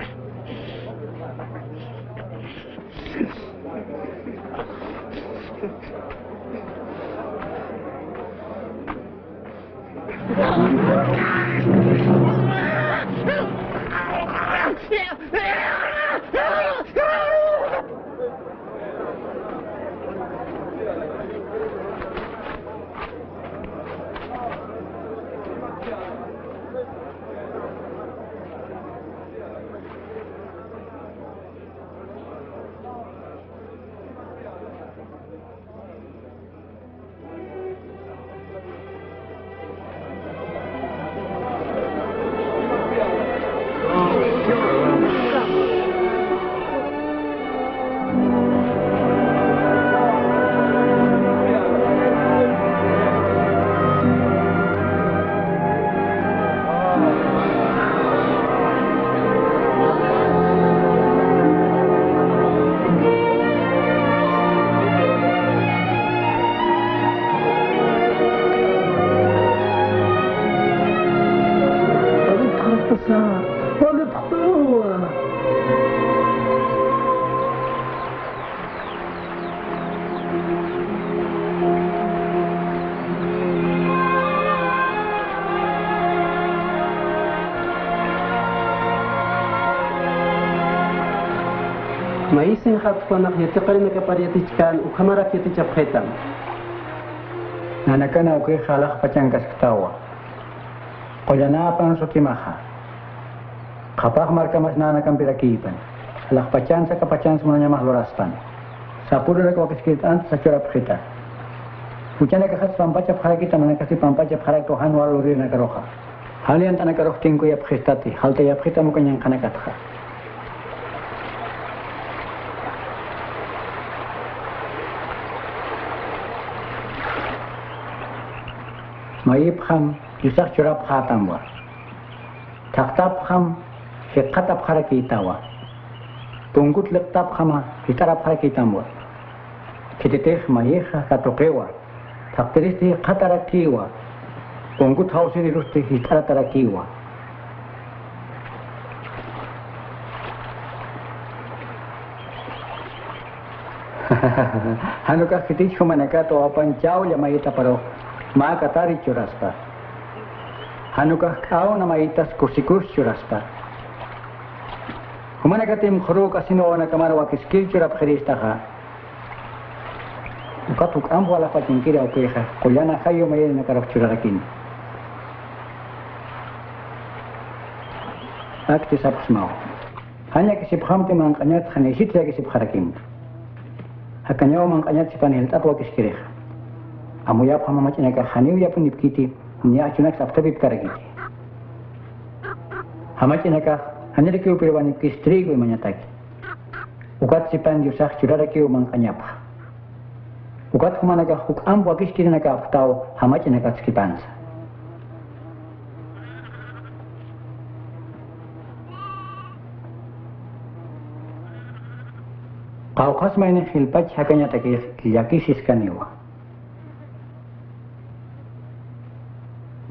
maisin khat konak yatiqari nakapariatichkan ukamarak yatichaphetam. Nanakana uke khalaq pachankas ktawa. Qollanapan sotimaha. Kapag markamas nanakam pirakipan. Alak pachan sa kapachan semuanya mahlorastan. Sapuro na kawakiskitan sa curap kita. Puchana kahat pampachap harakita manakasi pampachap harak tohan waluri na karoha. Halian tanakaroh tingko yap khistati. Halte yap khita mukanyang kanakatha. Maib kham yusak curap khatam wa. Taktap kham hekatap harakita wa. Tunggut lektap khama hitarap harakitam wa. Kititeh mayeha katokewa. Taktiristi katarakiwa. Tunggut hausini rusti hitaratakiwa. Hanukah kitich kumanaka to apan jauh ya mayita paro. Ma katari curasta. Hanukah kau nama itas kursikus curasta. Humana katim khuru kasino na kamara wa kiskil curap khrista kha. Ukatuk ambo ala patinkira okeha. Kulyana khayo mayen na karaf curarakin. Akti sapsmao. Hanya kisip khamti mangkanyat khanesit ya kisip kharakim. Hakanyaw mangkanyat sipanil tatwa kiskireh. Amuyap hama machinaka haniu yapun nipkiti nya achunak saptabip karagiti. Hamachinaka hanere kiu pirwani kistri go manyataki. Ukat sipan yusak curara kiu mangkanyapa. Ukat humanaka huk ambu akiskirinaka aftau hamachinaka skipansa. Kaukas maine khilpach hakanya taki yakisis kaniwa.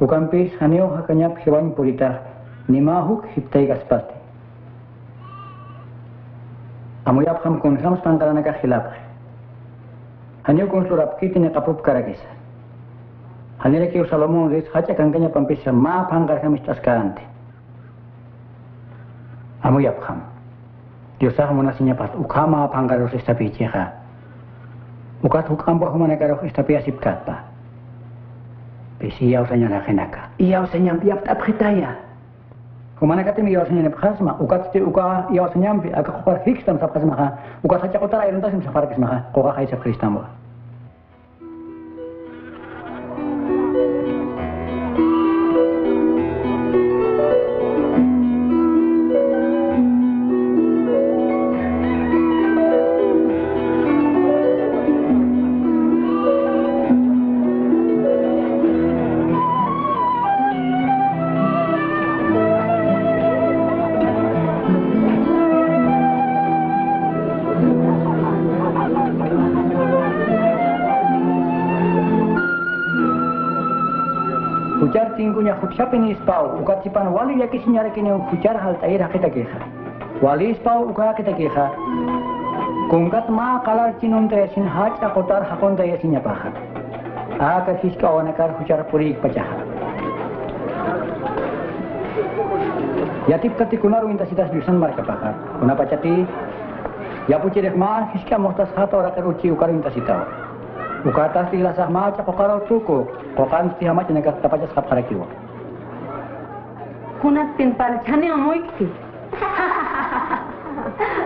Bukan pis haneo hakanya hewan purita nimahuk hiptai gaspasti. Amuyap ham konsam pangkalana ka khilaf. Haneo konsurap kiti ne kapup karagisa. Hanere kiu Salomon ris hacha kankanya pampisa ma pangkar kami taskarante. Amuyap ham. Diosah monasinya pas ukama pangkar rosis tapi ceha. Ukat hukam bah manaka rosis tapi asip katpa. Besi iau sanya nakenaka. Iau sanya biap tak khitaya. Kumana kati mi iau sanya khasma. Ukat sti uka iau sanya bi aka khopar hikstam sap khasma kha. Ukat sacha kotara iron tasim safar kisma kha. Koka khai sap kristam wa. Hujar tinggunya khutsyapin ispau, ukat sipan wali yakis nyarekini hujar hal taira kita keha. Wali ispau uka kita keha. Kungkat ma kalar cinun teresin haca kotar hakon teresin nyapaha. Aka hiska wanakar hujar purik pacaha. Yatip kati kunaru intasitas jusan marka paha. Kuna pacati, yapu cirek ma hiska mohtas hata orakar uci ukar intasitau. Ukatas tilasah maca kokaro tuku, kokan sti hama cina kata pajas kap harakiwa. Kunat pin parchane amoikti.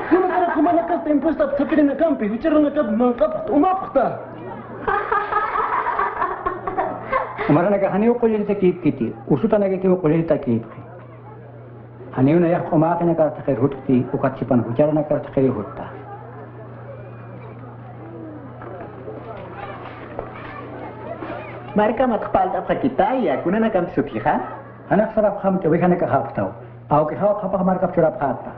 Kuna kara kumana kas tempus tap tapiri na kampi, bicara na kap mangkap umapta. Umara naga haniu kulil takip kiti, usuta naga kiu kulil takip. Haniu na yak umaka na kar takir hutti, ukat sipan hujar na kar takir hutta. Marka matkapal tap kita ya kuna na kam sutiha. Anak sarap kham te wihana ka haptau. Au ke hawa khapa markap curap khata.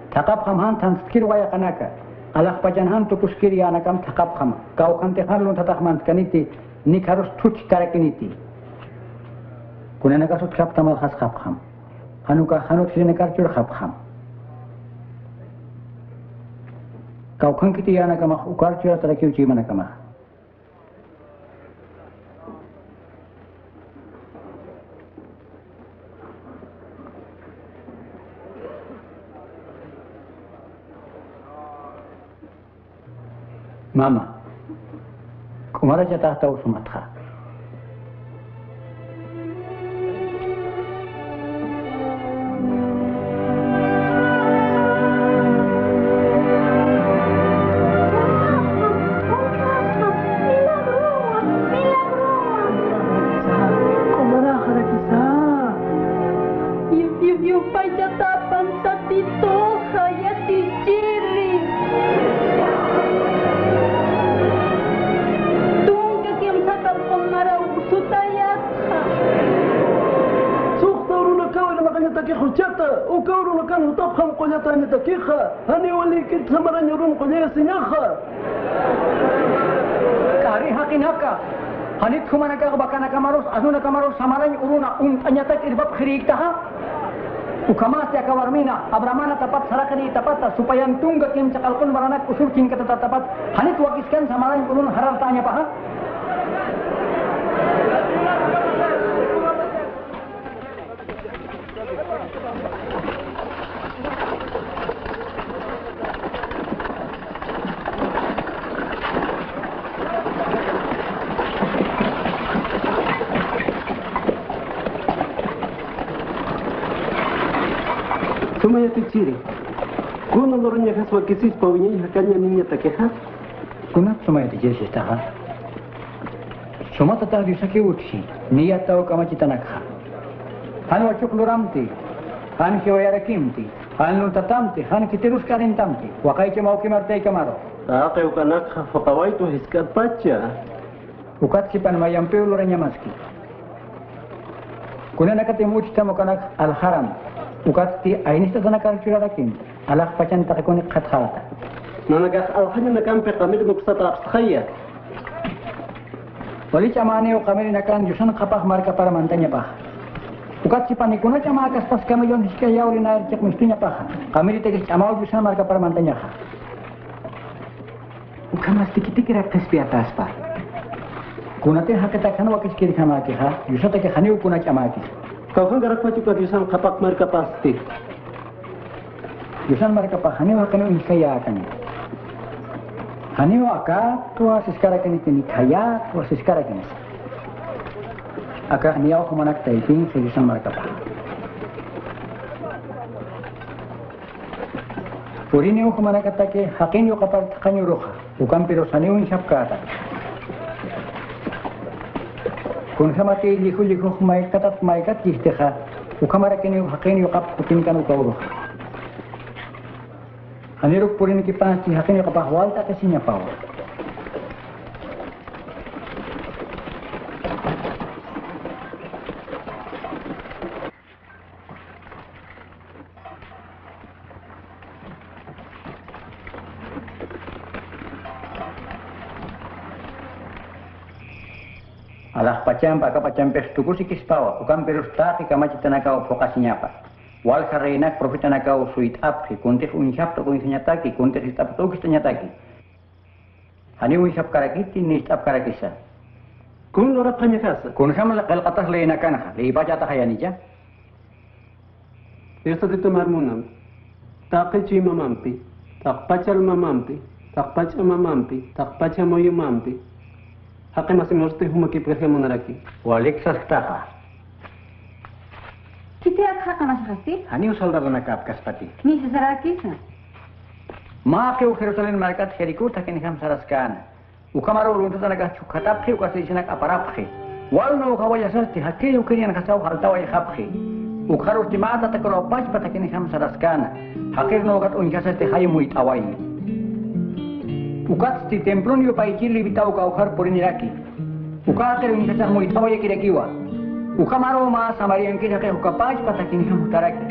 Takap kham han tan skir waya kanaka. Alak pajan han tu puskir ya anakam takap kham. Kau kan te han lun tatak man kaniti nik harus tuc karakiniti. Kuna na kasut khap tamal khas khap kham. Hanuka hanut sirine karcur khap kham. Kau kan kiti ya anakam ukar cura tarakiu cima nakama. Mama, kumara jatah tahu Sumatera. Kari hakinaka, hanit kumanaka bakana kamaros, azuna kamaros samaran uruna tanya tak irbab khirik taha. Ukamas ya kawarmina, abramana tapat sarakani tapat supaya tungga kim cakalkun baranak usul king kata tapat, hanit wakiskan samaran urun harar tanya paha. Sumaya ticiri. Kuna lornya kaswa kisis pawinya hakanya ninya takeha. Kuna sumaya ticiri sistaha. Suma tata disaki utsi, niya tau kama citanakha. Han wacuk luramti, han kiwayara kimti, han lutatamti, han kitirus karintamti, wakai mau kimartei kamaro. Taake ukanakha fakawaitu hiskat pacha. Ukat sipan mayampe uluranya maski. Kuna nakatimu utama kanak al-haram. Ukati ainis tadana kan curarakin alak pacan takikoni khathalata Nanagas alhanya nakam pe kamil nuksata abskhaya. wali camane o kamil nakan jusan kapah marka para mantanya pah ukat si panikuna cama akas pas kami yon hiska yauri na cek mestinya pah kamil tegis camau jusan marka para mantanya ha Ukamas tikiti kira kaspi atas pa. kunate hakata kan wakis kiri kama ki ha jusata ke khani kuna cama ki Kau kan garak pacu kadisan kapak mereka pasti. jusan marka pah hani wakanu hiskaya kan hani waka tua siskara kan ini kaya tua siskara kan aka niau kumanak taiping jusan marka pah Purini ko manakatake hakin yo kapag kanyo roha ukam pero saniw insap kata kun samati liku maikat jistekha ukamara kini hakin yo kap kutin kan ukawro aniruk purini ki pasti hakin yo kapag walta kasinya paw Alah pacam pes tuku sikis pawa ukam perus taki kama citanaka vokasinya apa wal karena profitanaka suit up ki kuntik unsap to kuntinya taki kuntik istap to kistanya taki hani unsap karakiti ni istap karakisa Kun lorap hanya kasa. kun sama kal katas leina kana le baca ta hayani ja Yasa dito marmunam. Tak ci mamampi. Tak pacal mamampi. Tak paca mamampi. Tak paca moyu mampi. Hake masih mesti humaki pergi menaraki. walik sastaka Kita hak mas hati, Hani usal dala nakap kaspati. ni sesarakisa. ma ke Jerusalem markat heriku takin ham saraskan ukamaro lunta tanaga chukatap ke ukasinak aparaphe wal no kawaya sasti hakke ukirian kasau hartawa khaphe ukaru timata takro pas patakin ham saraskan hakir no kat unkasasti hayu itawai ukat sti templon yo paikili bitau ka ukar poriniraki ukater unkasah mu itawai kirekiwa ukamaro ma samarian kira ke ukapas patakin ham taraki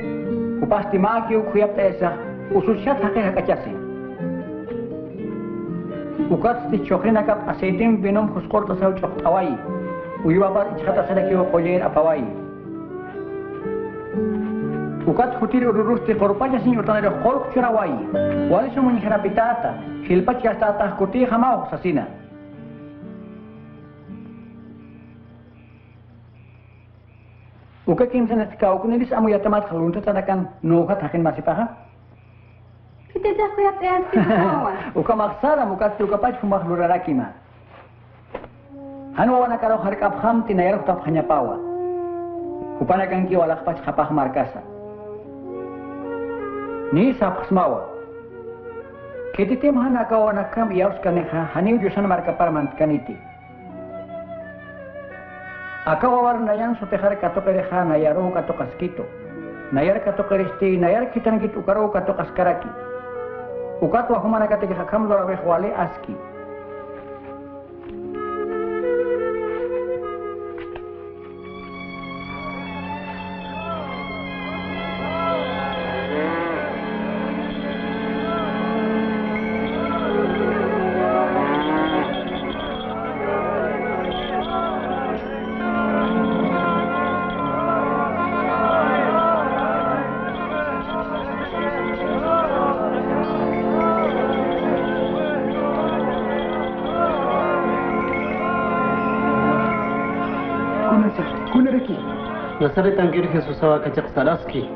upasti ma ki ukuyap tesa usushat hakke hakachasi ukat sti chokrina kap aseitim venom khuskor tasau chok awai uyuabar ichata sadaki o koyer apawai ukat hutir ururus ti korpanya sin utanere khork churawai wali sumun kharapitata hilpat kasta tah kuti hamau sasina uka kim sanat kau kunelis amu yatamat khalunta tanakan nokat hakin masipaha Kita dah kaya Kiat es kita. Uka maksara mukat tu kapat kumak luraraki ma. Hanu wana karo harik abham tinayar tap hanya pawa. Kupana kan ki wala kapat kapah markasa. Ni sap smawa. Ketitim hana ka wana kam iaus kaneha hani ujusan marka parmant kaniti. Aka wawar nayan sotehar kato kereha nayaro kato kaskito. Nayar kato keresti nayar kitan kit ukaro kato kaskaraki. Ukato ahumana kate hakam lora wale aski. Nasaret angkir Jesus awa kacak salaski.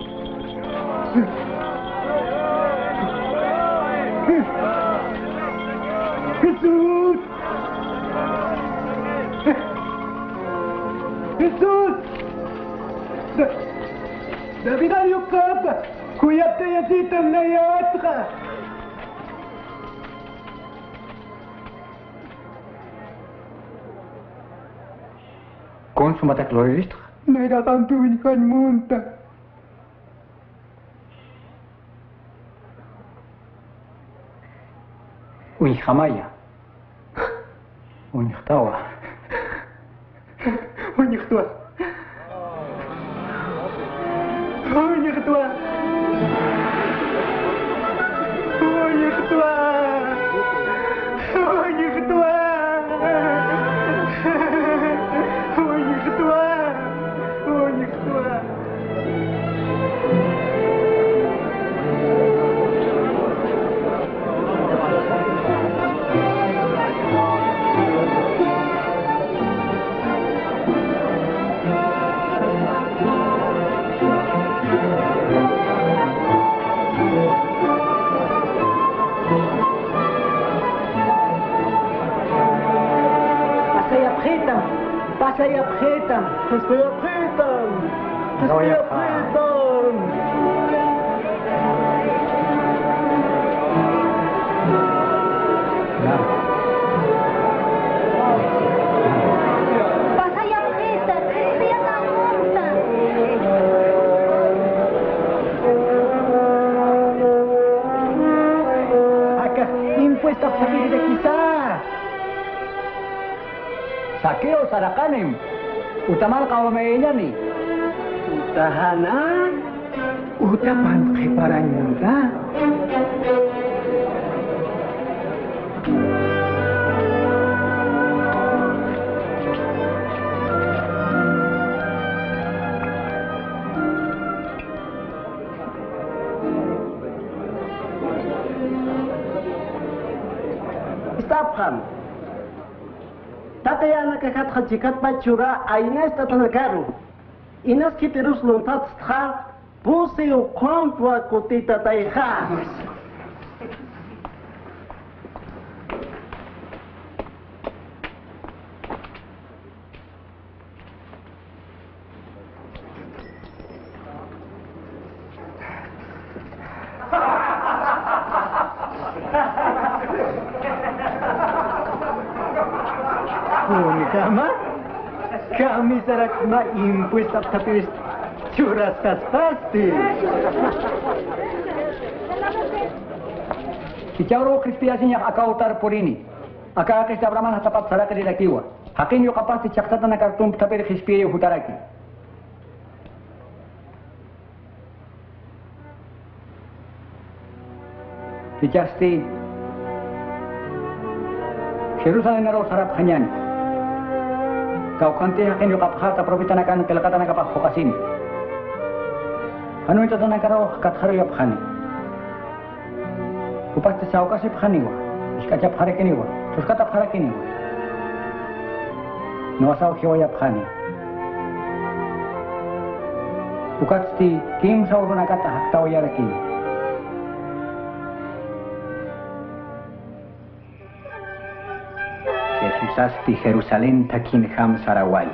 Jesus! Jesus! Davidan yukab! Kuyapta yazitam na yatra! Kon sumatak lorist? Naidakamtuin kan munta. Uy hamaya. Uy tawa. Uy tua. Uy tua. Uy tua. Uy tua. Saya pretam, saya pretam, saya pretam. Pasaya preta, saya tak monta. Acá, impuesta a salir de quizá. Sakeo sarakanim. Utamal kawamaynya nih. Tahanan. Utapan preparan muda. Istapkan. Tataya nakakat hajikat bacura ainas tatanakaru. Inas kiterus lontat stha puse o kompwa kotita taiha. Kama, kami sarak ma impuesta tapis churas pasti. Icauro kristiasinya akau tar porini. Aka kista braman hatapat saraka dilakiwa. Hakin yo kapas ti caktata na kartum tapir khispiri hutaraki. Ticasti Jerusalem ngaro sarap hanyan. Kau kanti hakin yo kapha ta propita nakan kelakata na kapah fokasin. Hanu ito na karo katharo yap khani. Upas te sauka se khani wa. Iska jap khare kini wa. Terus kata khare kini wa. No asau khiwa yap khani. Ukat sti kim sauru na kata hak tau yara kini. Usasti Jerusalén takin ham sarawal.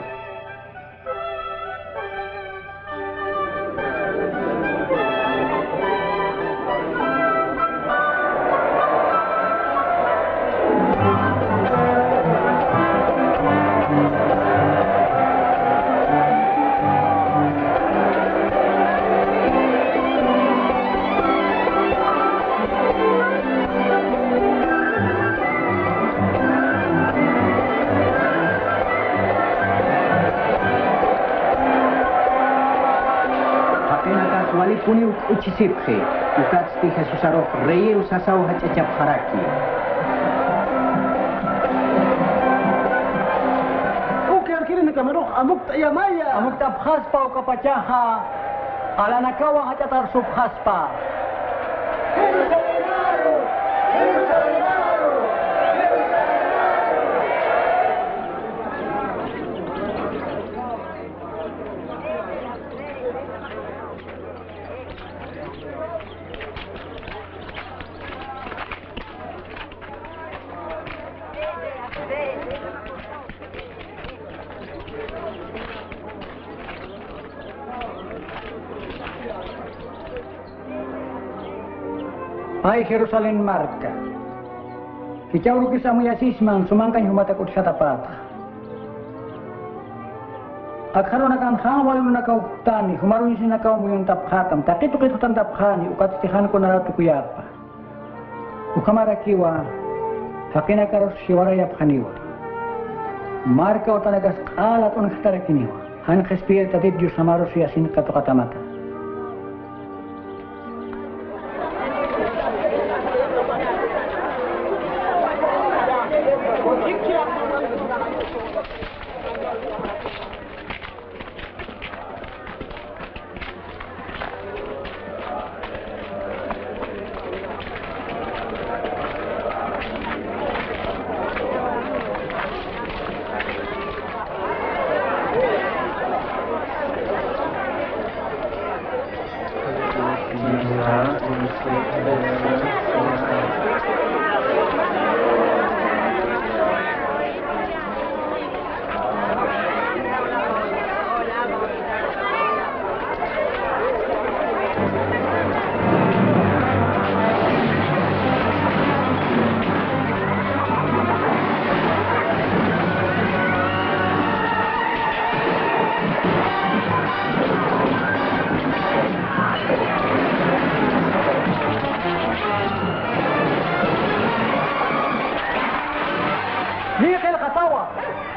Puni ucisiphe, ukatsti Jesus arok rei usasau hacacap haraki. Oke, akhirnya nakamarok amuk tayamaya. Amuk tap khaspa o kapacaha, ala nakawa hacatar sub khaspa. Hai Jerusalem marka. Kicauru kisamu ya sisman sumangkan humata kut katapata. Akharon akan khang walu nakau tani humarun sin nakau muyun tap khatam takitu kitu tan tap khani ukat tihan ko naratu kuyapa. Ukamara kiwa hakina karos shiwara yap khaniwa. Marka otanagas qalat on khatara kiniwa. Han khespir tatib ju samaru siyasin katu katamata.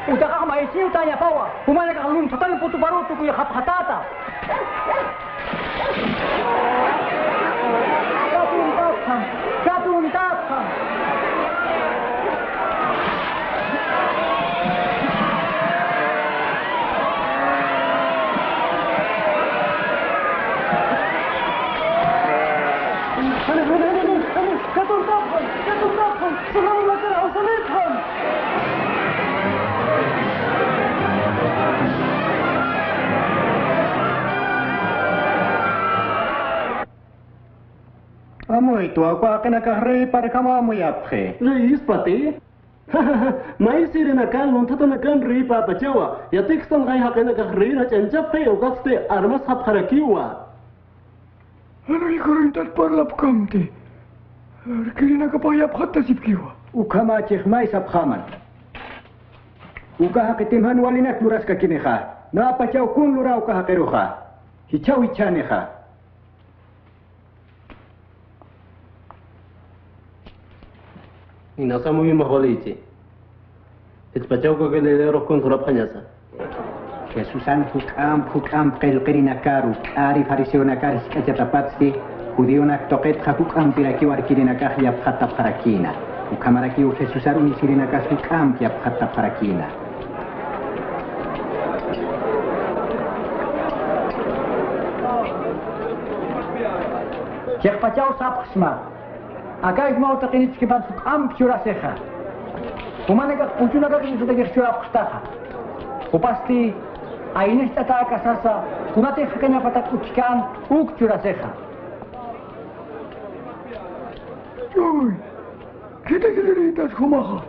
Utakak maisiu tanya pawa, kumana ka kalun total putu baru tu kuya hatata. Katun tapkan. Katun tapkan, selalu lakar ausamethan. Amoy tu aku akan rei para kamu yaphe. Reis pati? Mai sirena kan lontata kan rei pa pachawa. Ya tekstan gai hakena ka rei na chanchap kai okaste armas hap harakiwa. Ano ikarin tat parlap kamte? Kiri na kapayap hatta sipkiwa. Ukama ceh mai sap khaman. Uka hakitimhan walinak luras ka kineha. Na pachaw kun lurau ka hakeruha. Hichaw ichaneha. Inasa muy maholichi. Itpachau ko kele de rokon thura phanyasa. Jesusan hukam qilqirina karu ari farisona karis kajatapatsi judiona toqet hukam piraki warkirina kahya phata parakina. Ukamaraki Jesusan unisirina kas hukam ya phata parakina. Cek pacau sap khsma. Agak mau takinit kiban suk am pura seha. Kumana ka puncuna ka kini sudah gershura khtaha. Upasti aines tata kasasa kunate hakanya patak uchikan uk pura seha. Joy, kita ritas kumaha.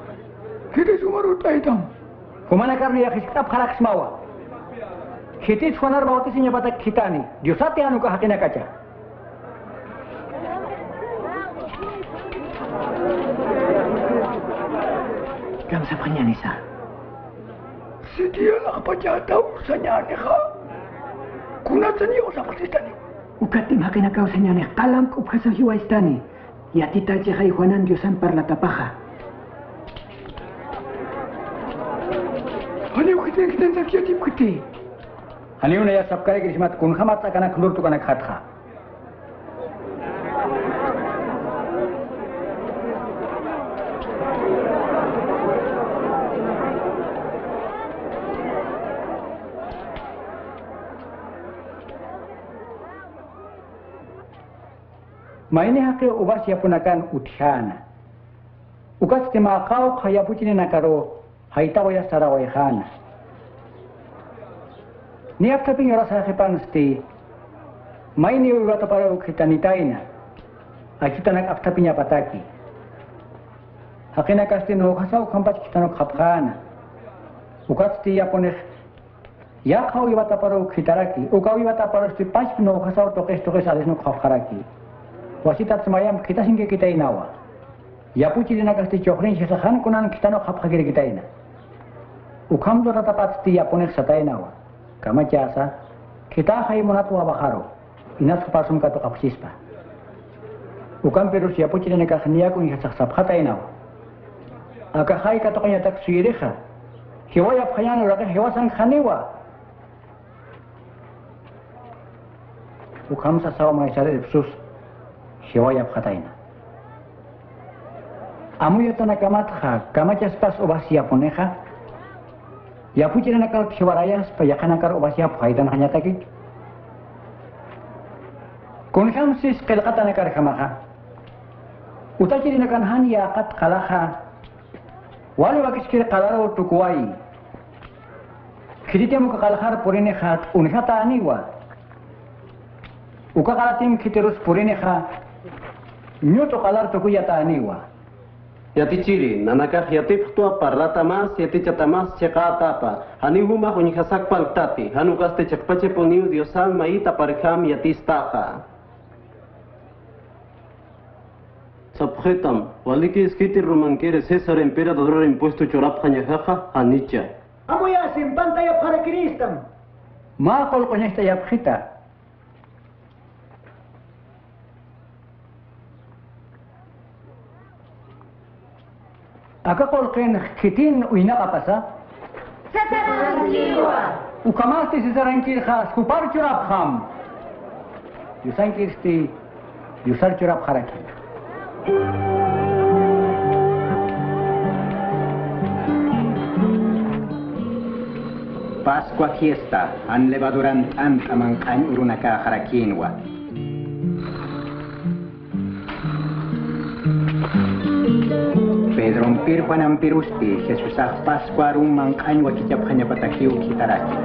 Kita sumarut aitam. Kumana karena ya kitab halak semawa. Kita suanar bawati sinya batak kita ni. Diosati anu ka hakina kaca. Kam sa kanya nisa. Sedia lah pajata urusannya aneh ha. Kunat seni usah persistani. Ukatim hakina kau senyane kalam ko kasa hiwa istani. Ya tita cekay Juanan Diosan parlatapaha. Hanya kita saksiatip kita. Haniu na ya sabkare krismat kun khamat sakana klur tu kana khatha. Maine hake ubas yapunakan utshana. Ukas timakau khayapuchine nakaro haitawaya sarawaya khana. Ni after ping rasa hepan sti maini wata para ukitanitaina akita nak after pinya pataki hakina kasti no khasau khampat kitano khapkhana ukasti yapone ya khau wata para ukitaraki ukawi wata para sti pas no khasau tokes ales no khapkharaki wasitat semayam kita singke kita inawa ya puchi dina kasti chokrin shesakhan kunan kitano khapkhagir kita ina ukham do tatapat sti yapone satainawa kama jasa kita hai monatu abakaro inas pasum kato kapsispa ukam perus ya puchi ne ka khania ku ihsak sap khata inaw aka hai kato kanya tak suireha hewa ya phayan raga hewa sang khaniwa ukam sa saw mai sare ipsus hewa ya khata ina amu yatana kamat kha kama jaspas obasia puneha ya puchi na kal khiwaraya supaya kana kar obasya faidan hanya taki kun kham sis qilqata na kar khamaha utachiri na kan han ya qat qalaha wali wakis kir qalaro tukwai khirite mu qalhar purine khat unhata aniwa uka qalatim khiterus purine kha nyoto qalar tukuyata aniwa Yati ciri, nanakah yati ptua parrata mas, yati catamas cekata apa. Hani huma huni hasak paltati, hanu kaste cekpace poniu diosan maita parkham yati staha. Sabkhetam, waliki skiti romankere César emperador impuesto chorap hanyahaha hanicha. Amo ya simpanta ya para Kristam. Ma kol konyesta ya khita. Aka kol ken khitin uina kapasa? Sasarankiwa. Ukamasti sasaranki khas kupar churap kham. Yusan kirsti yusar churap kharaki. Pascua fiesta, an levaduran amangkan urunaka harakinwa. Pedro Pirpanam Pirusti, Jesus Pascua rumangkan wakicap hanya patakiu kitaraki.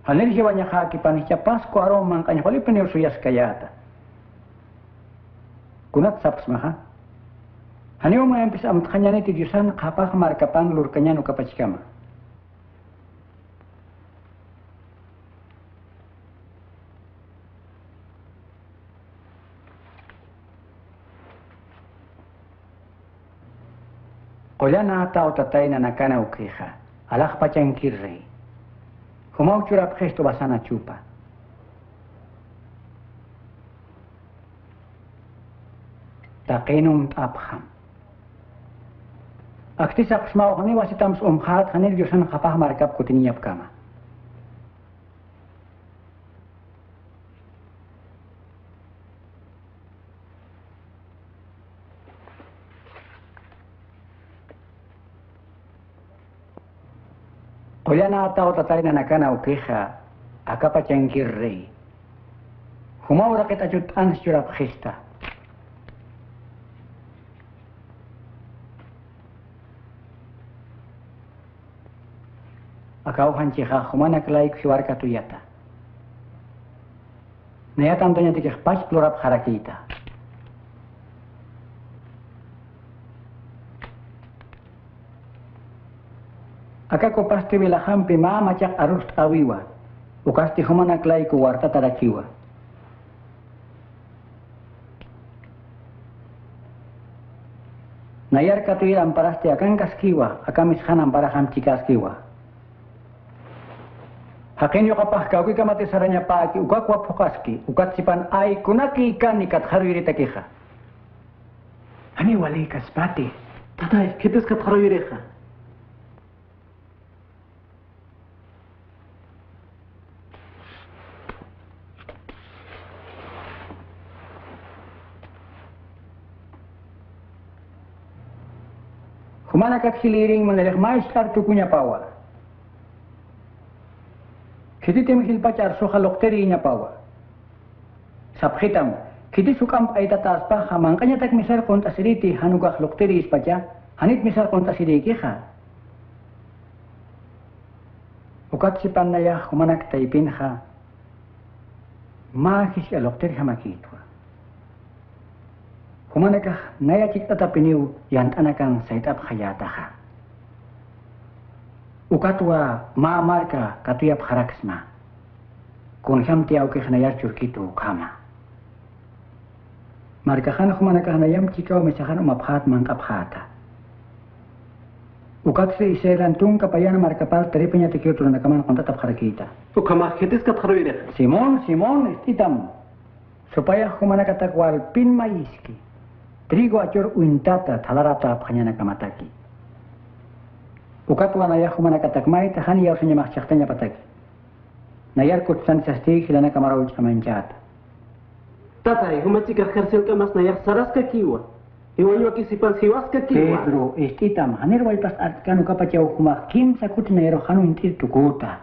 Halil hiwanya haki panisya Pascua rumangkan holi penir suyas kayata. Kunat saps maha. Hani umay ampis amt kanyane tijusan kapah markapan lur kanya no kapachikama. Kolana tao tatay na nakana ukriha. Alak pachang kirrei. Humau curap gesto basana chupa. Takenum tapham. Aktisak smau hani wasitams khat hani josan kapah markap kutiniap kama. Kolana tao tatay na nakana ukriha. Aka pacengkir rei. Humawra kita jutaan surap khista. Akau hanciha humana kelaik siwar katuyata. Naya tantonya tikih pas plurap harakita. Aka ko pasti wilaham pima macak arus awiwa. Ukasti humana kelaik warta tadakiwa. Nayar katuyir amparasti akan kaskiwa, akamis han amparaham cikaskiwa. Hakin yo kapah kau ki kamati saranya pagi uka kuap fokaski ukat sipan ai kunaki ikan ikat harwiri takiha. Ani wali kaspati. Tatay, kitis kat haroyireha. Humana kat hiliring menelek maistar tukunya pawa. Kiti tem hil pacar soha lokteri nya pawa. Sab khitam, kiti sukam ay tatas pa hamangkanya tak misal konta siriti hanugah lokteri ispaca, hanit misal konta siriki ha. Ukat si panaya humana kitaipin ha. Makis ya lokteri hamakitwa. Humana kah naya cik tatapiniu yang tanakan saitap khayataha. Ukatwa ma marka katuyap haraksma. Kun ham tiaw ke khanayar curkitu kama. Marka khan humana kah nayam cikau misahan umaphat mangkap hata. Ukat se iserantung kapayana marka pal teripenya tikiu turun nakaman kontatap harakita. Ukama kitis kat haroyireha. Simon istitam. Supaya humana katakwal pin maiski. Trigo acur uintata thalarata phanyana kamataki. Ukatwa naya humana katakmai tahani yaw sanya maksyaktanya pataki. Nayar kutsan sasti hilana kamarau camancat. Tatay, humachika kharsil kamas nayak saras ka kiwa. Iwanyo kisipan siwas ka kiwa. Pedro, istitam hanir waipas artkanu kapacau humah kim sakut nayro hanu intir tukuta.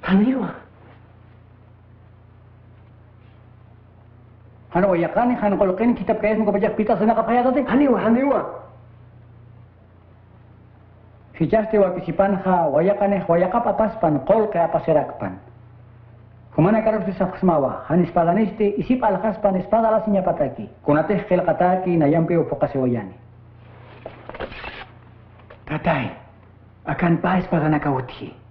Haniwa. Hanu wayakani hanu kolokin kitab kayas muka pajak pita sana kapaya tadi. Haniwa. Hijaste wa kisipan ha wayakane wayakap apaspan kol kaya paserakpan. Humana karus disaf smawa hanis palanisti isip alkhaspan ispada lasinya pataki. Kunateh kel kataki na yampi upokasi wayani. Tatay, akan pais para nakauti.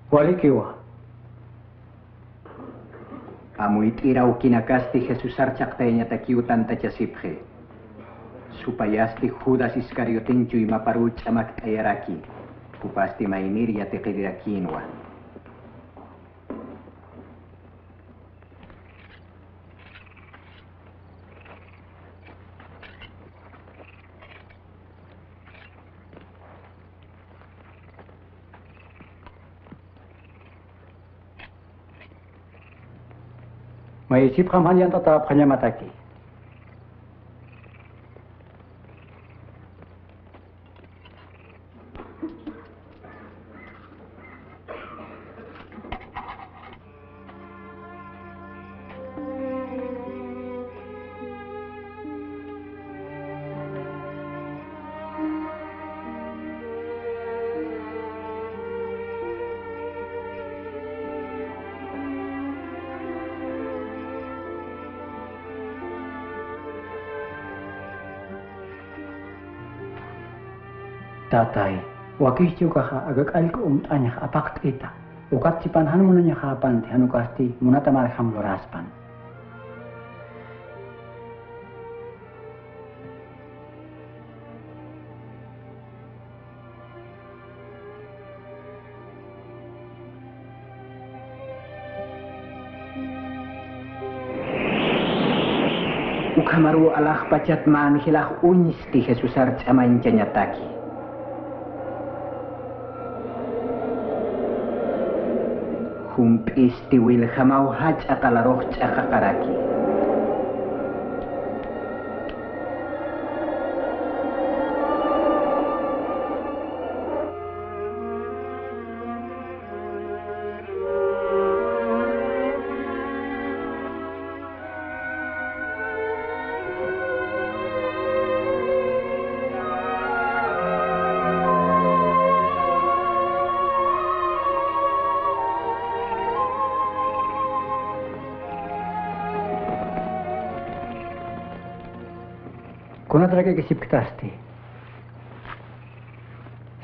Walikiwa. Amuit iraw kinakasti Jesus archaktenya takiutan tachasiphe. Supayasti Judas Iscarioten chuy maparucha maktayaraki. Kupasti mainir ya teqidirakinwa. Maisip hamhan yang tetap hanya mataki. Tatay, wakih juga ha agak alik tanya apak kita. Ukat si panhan munanya kapan hanu kasti munata marham loraspan. Ukamaru alah pacat man hilah unis ti Jesus arcamain nyataki. Humpis ti wil hamau haj akalaroh cakakaraki. Kuna trage kesip kitasti.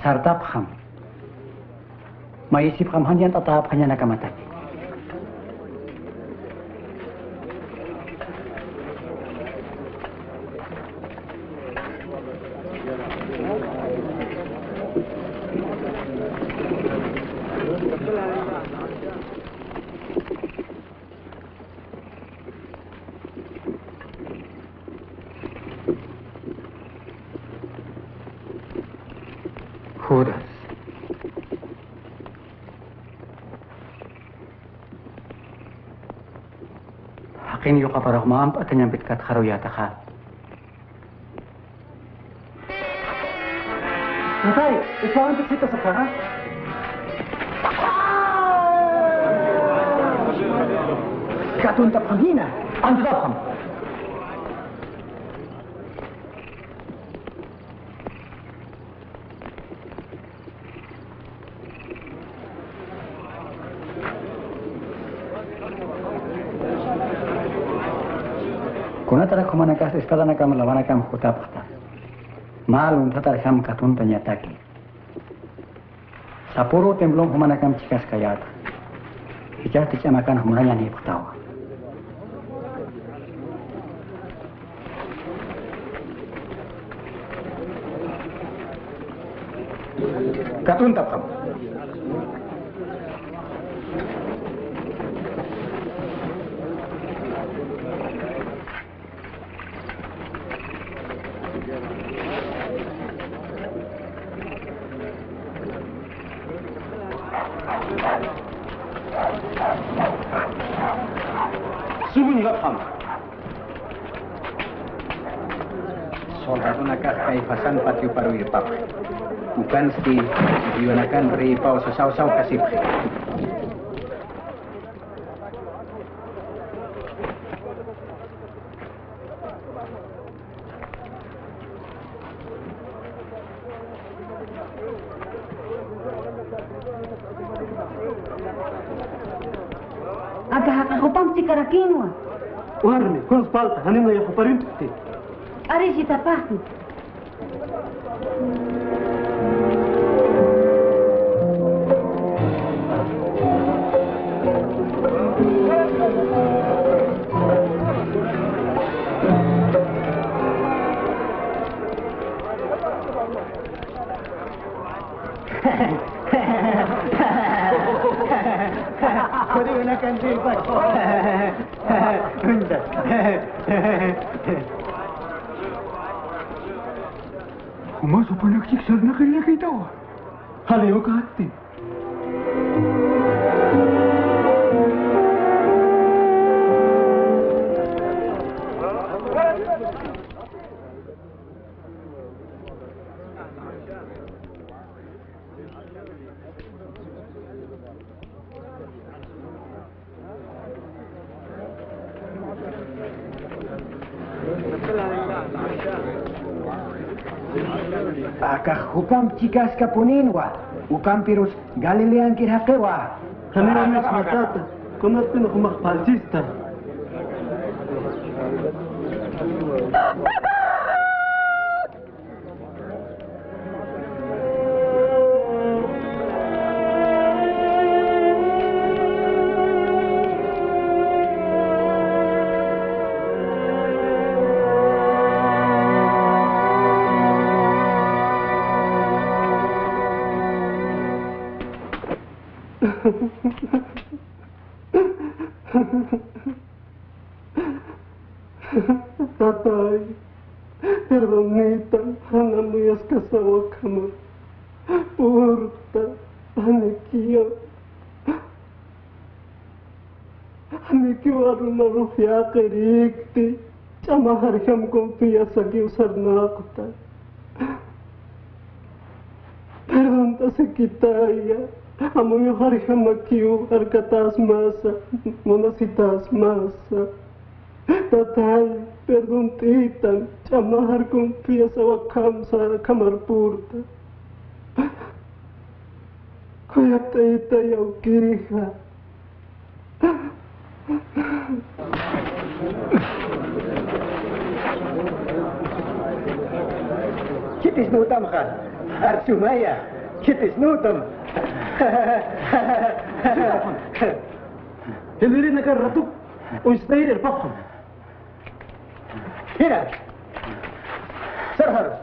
Sartap ham. Maisip ham hanyan tatap hanya nakamataki. Judas. Hakin yung kaparok maamp at kanyang bitkat karuyata ka. Natay, isang piksita sa kara. Katuntap hangina. Ang tatapam! Kuna tara kumanakas espada nakam lawanakam hutapata. Malum tatar ham katunta nyataki. Sapuro temblong humanakam cikas kayat. Ijah ticamakan humananya ni putawa. Katuntap ham. Sumuni gapam. Soldado nakakaifasan patio paru irpap. Bukan sti diwanakan ri pau sasaw-saw kasip. Agak aku pam si karakinwa. Warne, kung spalta, hanim na yung parinti. Ari si tapahti. Kau gunakan sifat. Bentar. Pumasok pa nagsiksag na kanina kay tawa. Halayo ka hati. Akahupam cikas kapuninwa. Ukam pirus Galilean kirhakewa. Hanim na mas matata, kung at pinakumakpalsista. Tatay, perdonitan, hanamuyas kasawa kama. Purta, anikiyo. Anikiyo aruna ruhya kerikti. Chama harham confía sagi usar nakta. Perdón, se quitaya. Amoyo harham akiu arkatas masa. Monasitas masa. Tatay, perdón titan, chamahar confía sa wakam sa kamar purta. Kaya tita yaw kiriha. Kitis nutam ka, Arsumaya, kitis nutam. Hiliri nakarratuk, ustayir papam. Hina, Sarhar.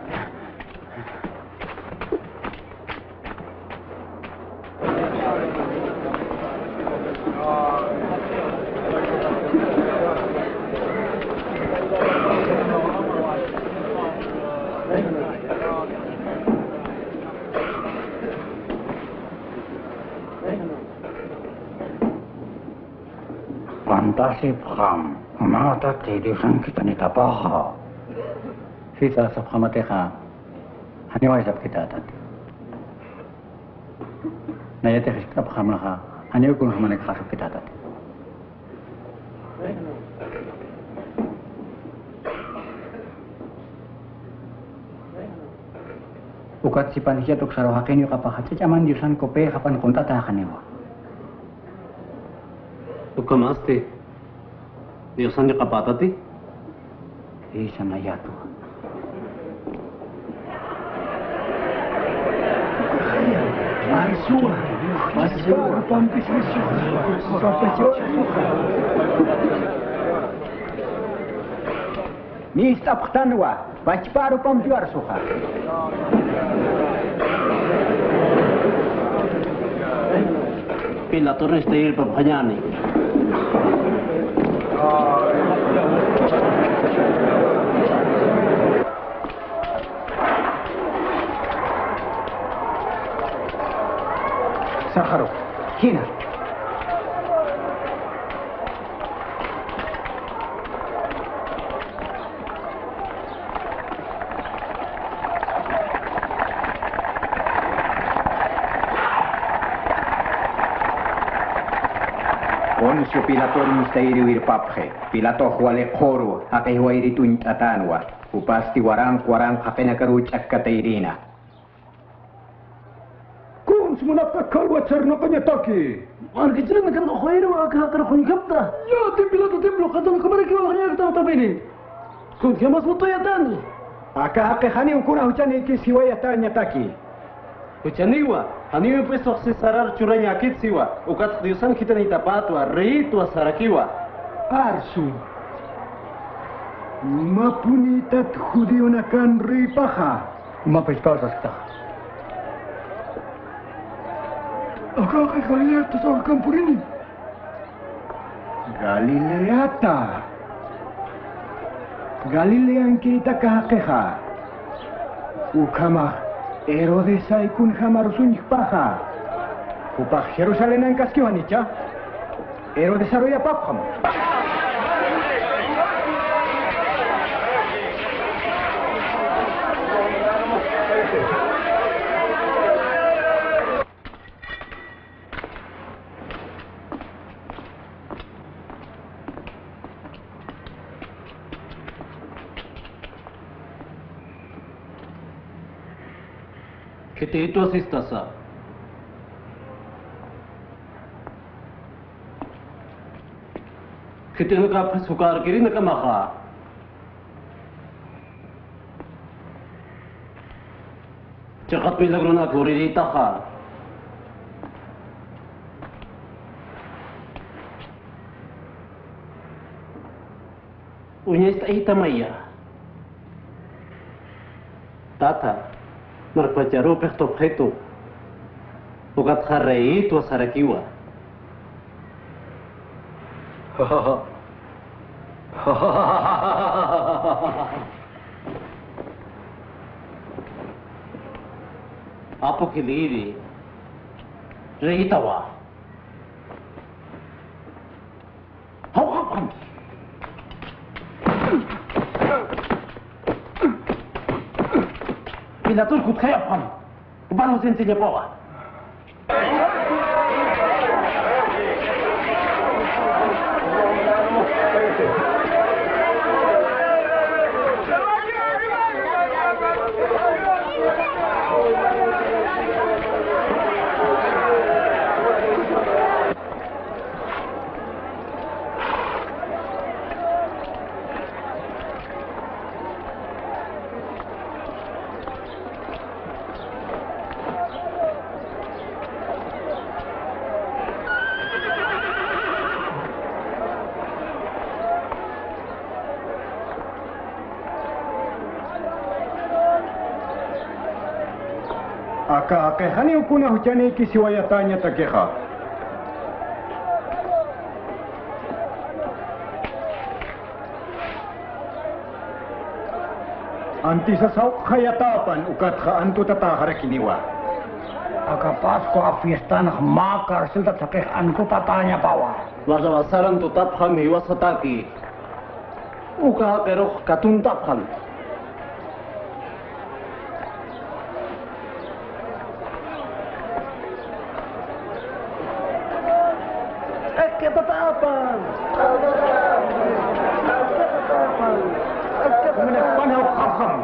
Fantasi Bram, mata tidisan kita ni tapaha. Sisa sabhamateha, haniwai sab kita tadi. Naya teh kita bhamlaha, haniwai kun hamane khasab kita tadi. Ukat si panisya tuk sarohaken yuk apa hace caman jurusan kope kapan kontak tahakan ewa. Ukamaste. Diosan niya kapatati? Isa na yato. Arsua, Arsua, pampis Ni saptanwa, bachparu pampiar suha. Pila torres te ir papanyani. Sakharov, hina. Poncio Pilato mistairi wir paphe, Pilato huale koro, hake huairi tuint atanwa, upasti warang hakena karuch akkatairina. Semunapka kalwa cerna penyetaki. Warga cerna kan khair wa akar khun kapta. Ya templo katan kamar ki wa khayar ta tabini. Kun kemas mutayatan. Aka hake hani ukuna huchani ki siwaya tanya taki. Huchaniwa, haniwa pues oxi sarar churanya kit siwa. Ukat diusan kita ni tapatwa, reitu sarakiwa. Arsu. Mapunitat hudionakan ripaha. Mapes pausas kita. Akak Galilea sa kampur ini. Galileata. Galilea ang kita kahakeha. Ukama, Herodes ay kun hamarusunik paha. Upah Jerusalem ang kaskiwan niya. Herodes aroya papham. Kita itu asistasa. Kita nak sukar kiri nak maha. Cekat milagro nak gori di taha. Unya ita maya. Tata. Narpacharo pehto pheto. Ukat kharei tu sarakiwa. Apo kiliri. Reitawa. Hawak. Pinatul kut kaya pam. Paano sentinya bawa? Akehani ukuna hujani kisiwayatanya takeha. Anti sasauk khayatapan ukat antu tatahara kiniwa. Aka Pasko a fiesta na makar silta takeh antu tatanya bawa. Wasawasaran tutaphan hiwasataki. Uka kerok katuntaphan. Ketatapan. Kemudian panau kham.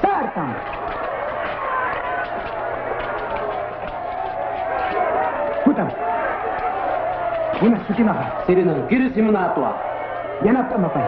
Sartam. Hutam. Una sukinaha. Sirinan kirisimu atua. Yanap amapai.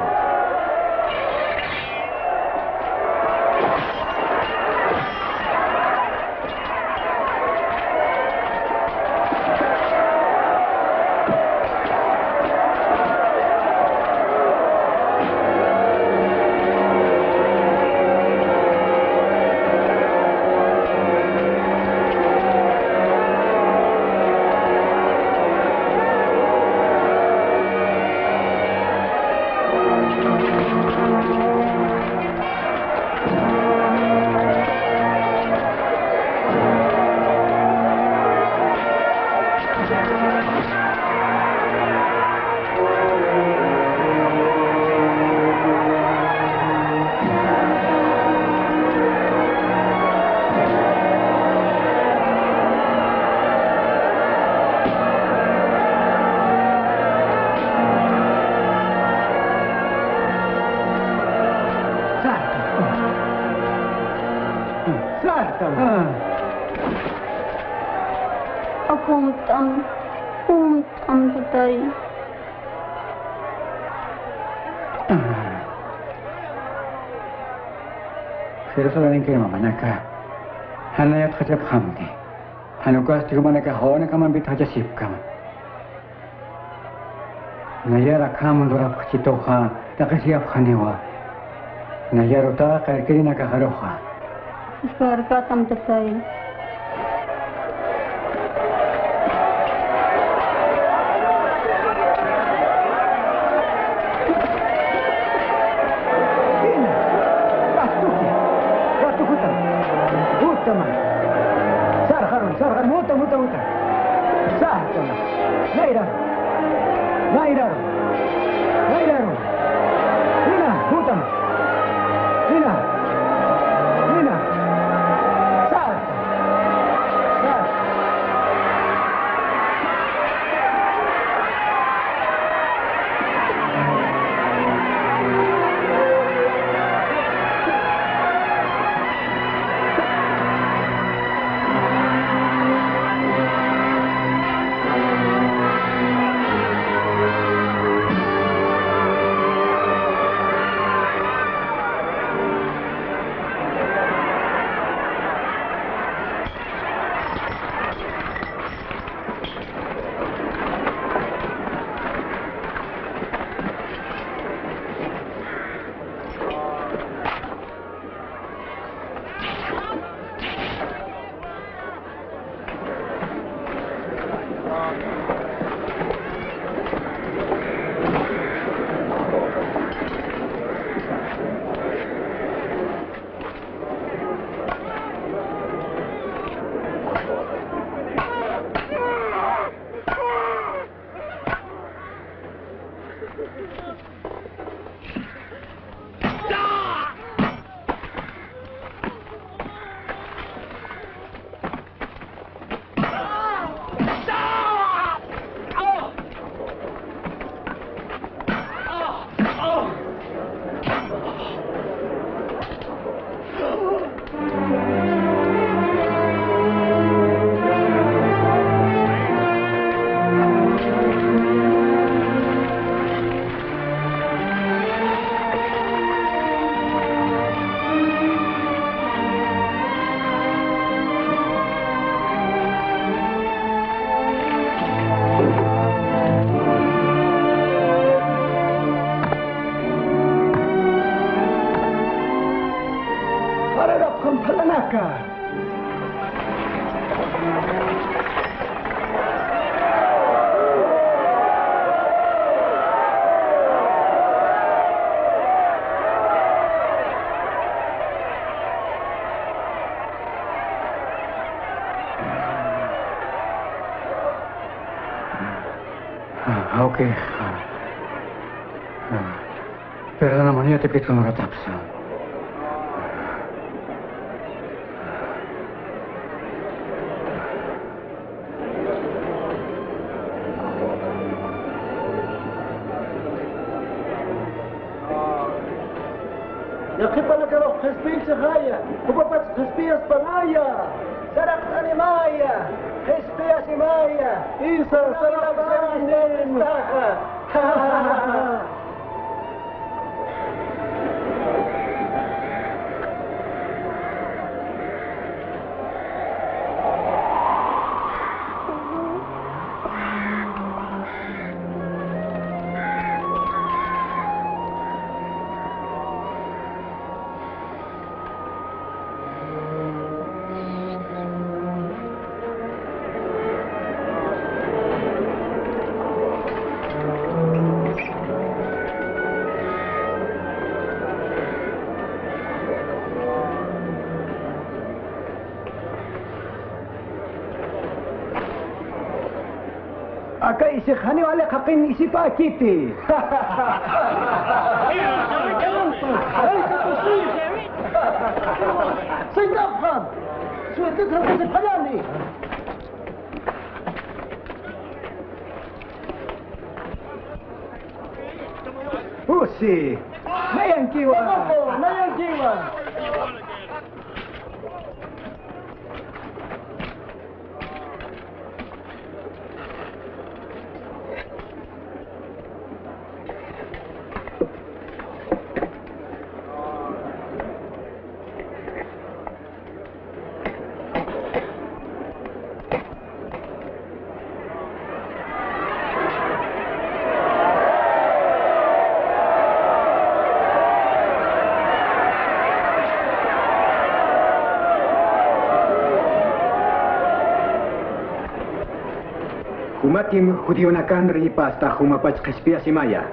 Sarta. Aku umtam tatay. Serusalain kayo mamanaka. Hanayat kajab khamdi. Hanukas tigumanaka hawana kaman bit haja sip kaman. Nayara kaman dora pachitoha takasiap khanewa. Nayaro ta karkiri nakaharoha. Iskarkatam tatay. Oke. Perdóname, te pido una tapsa. يا خبا لك روح خسبين شغاية وبابات خسبية اسبانايا سرقت أنا مايا خسبية سمايا إيسا سرقت أنا مستاخة Aka isikhani wale kakin isipa kiti. سيدنا خان سويتتها في الحلالي Usi, mayan kiwa. ما ينجيوا Sumatim judionakan ripas ta humapach kespia simaya.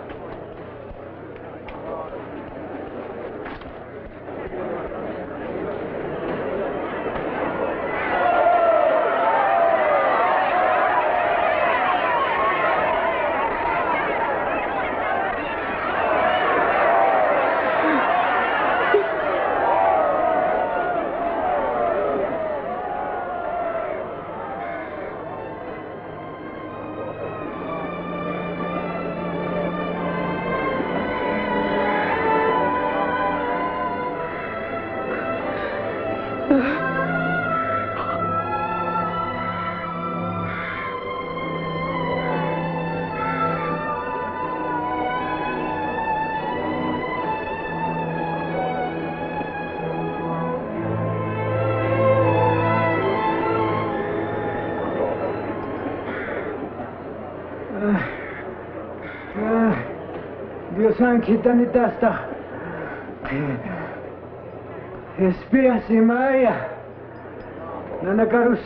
Diosan kita ni tasta. Espia si Maya. Nanakarus.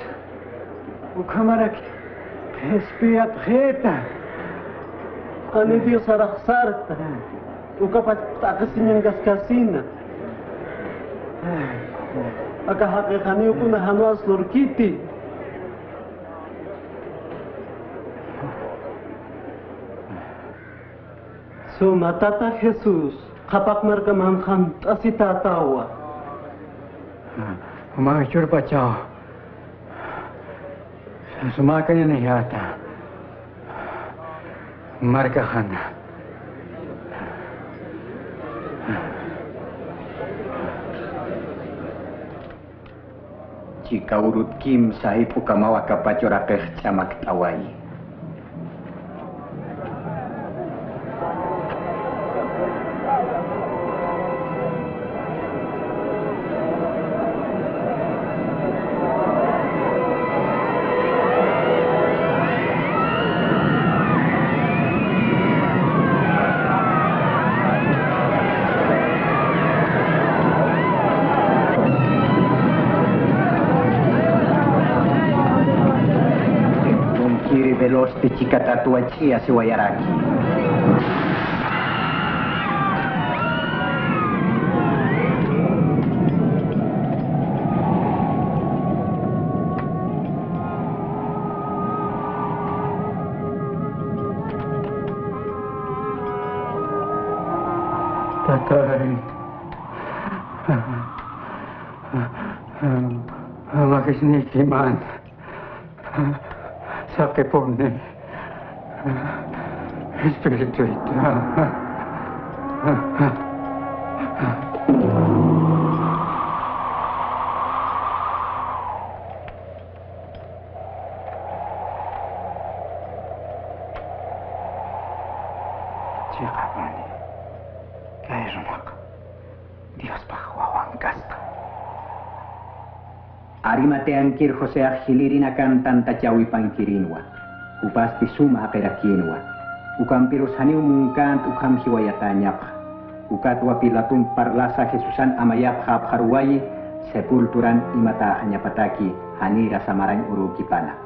Ukamarak. Espia preta. Ani Dios araksarta. Ukapat takasinyang gaskasina. Akahakekani uko na hanwas lorkiti. So matata Jesus, kapak markamamham asitatawa. Mga churpa chao. Sumakan niya na yata. Markahan. Jika urut kim sahib ukamawa kapacorakeh camak tawai. Veloz de Chicatatua Chia Siwayaraki. Tatay. Makisnikiman. Sakit pun ni. Espiritu itu. Cakap ni. Kaya rumak. Dios bahwa kasta. Arimate angkir Jose Argilirina cantan tachawi pankirinwa. Upasti suma aperakienwa. Ukampirus haniu mungkant ukam hiwayatanyap. Ukatwa pilatum parlasa Jesusan amayap hap harwai sepulturan imata hanyapataki hanira samarang urukipana.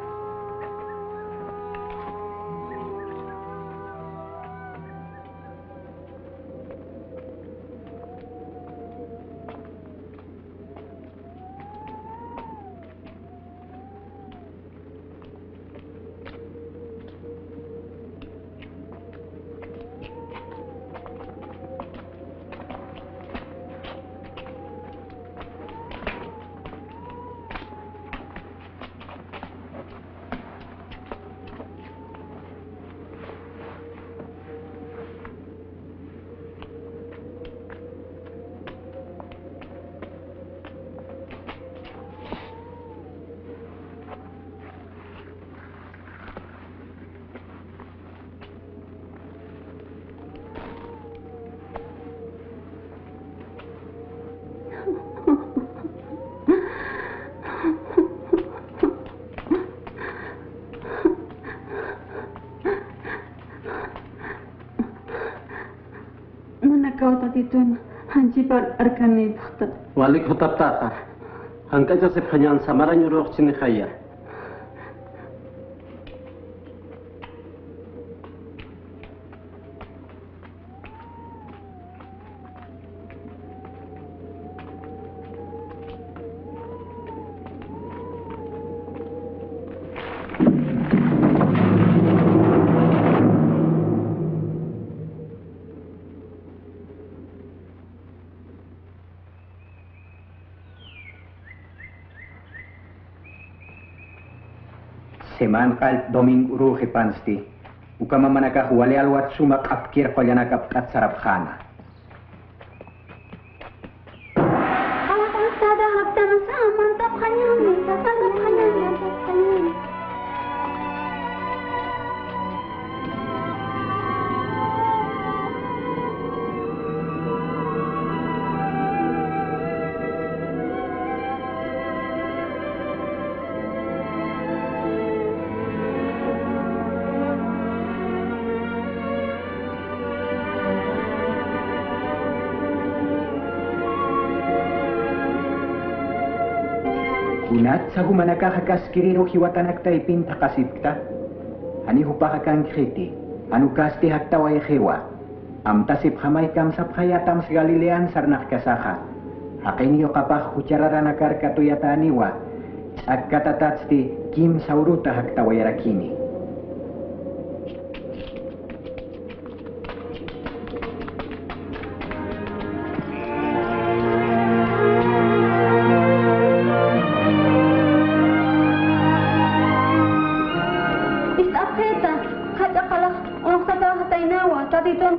Kau tadi tuan hancipar arkani bukta. Walik hutap taka. Hangka jasip hanyang samaran yurok cini khaya. Seman kal doming uruhi pansti. Ukama manaka wale alwat sumak apkir kolyana kapkat sarap khana. Kalau tak ada hak dan sama mantap hanya minta kalau hanya mantap hanya. Kunat sa humanaka hakaskiriro hiwatanak taipin takasipta. Ani hupakakan kriti. Anu kasti haktawa hewa. Am tasip hamay kam saphayatam sa Galilean sarnak kasaka. Hakin yo kapah hucarara nakar katuyata aniwa. At katatatsti kim sauruta haktawa yarakini.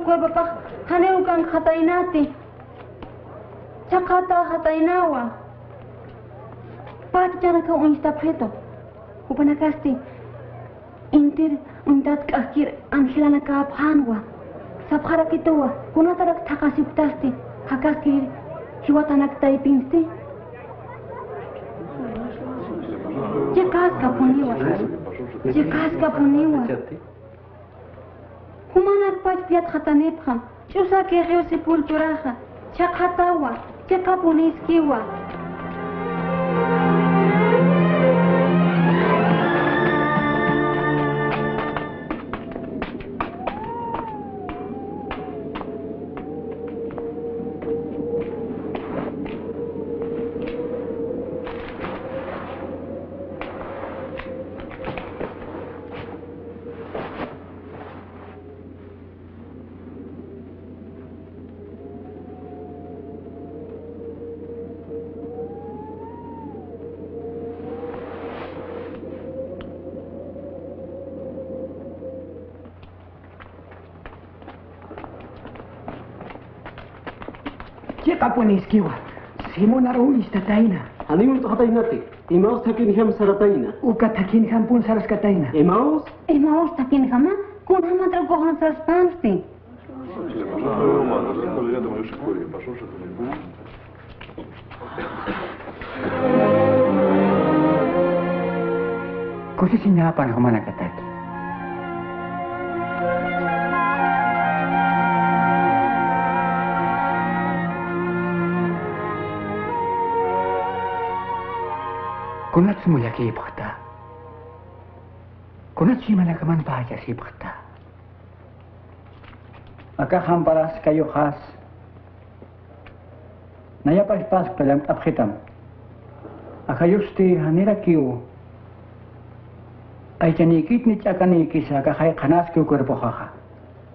Bapak, hanya ukang katai nati. Cakata katai nawa. Pati cara kau unstap heto. Upana kasti. Intir untat akhir anhilana ka aphanwa. Sabhara kitowa. Kuna tarak takasip tasti. Hakaskir hiwatanak taipinsti. Jekas kapuniwa. Jekas kapuniwa. Humanak pach piat khatanepha, chusa keheo sepulturaha, chakhatawa, chakapuniskiwa. Kapuniskiwa. Simo narulis tataina. Animo to hatainati. Imaos takin ham sarataina. Uka takin ham pun saras kataina. Imaos? Imaos takin hama, kun hama tragohan sas pansti. Kosi sinapan humana kataki. Kunat semula ke ibakta. Kunat si manakaman baca si ibakta. Maka hamparas kayo khas. Naya pas dalam abkhitam. Akayusti hanira kiyo. Ay chanikit ni chakanikisa kakay khanas kiyo kuerpo kaka.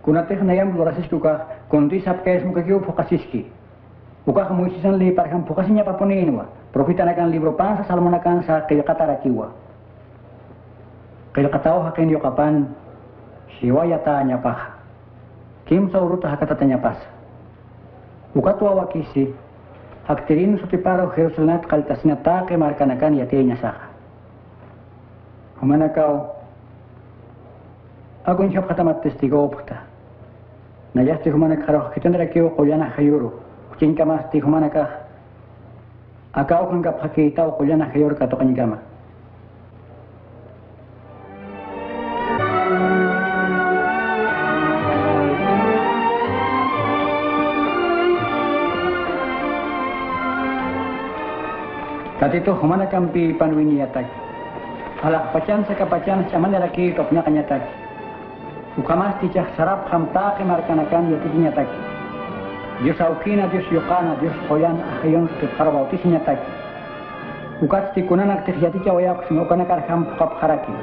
Kunatek nayam lorasis kuka kundi sapkes muka kiyo fokasiski. Buka kamuisisan li parham fokasinya papuninwa. Profita na kan libro pan sa salmon na kan sa kayakatarakiwa. Kayakataw hakin yokapan, siwayata niya pa. Kim sa uruta hakatata niya pas. Ukatwa wakisi, haktirin sa tiparaw Jerusalenat kaltas niya take markanakan yate niya saka. Humanakaw, agon siya katamat testigo opta. Nayasti humanakaraw kitandarakiwa kulyana hayuro. Kucing kamasti humanakah. Akau kan kap hakita o kuliah nak hayor kato kanyigama. Katito humana kampi panwini yatak. Alak pacan sa kapacan sa manalaki topnya kanyatak. Ukamas tijak sarap hamta kemarkanakan yati nyatak. Dios aukina, Dios yokana, Dios koyan ahayon sa karabautis niya tag. Ukat tikunan nagtikyati kya wayak sinukana karham pukap haraki.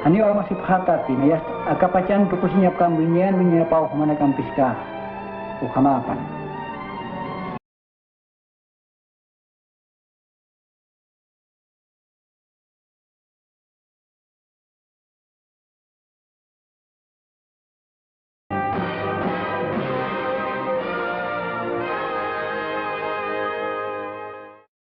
Hani wala masip hatati na yas akapacan tukusin niya kam winyan pau kumana kampiska. Ukamapan.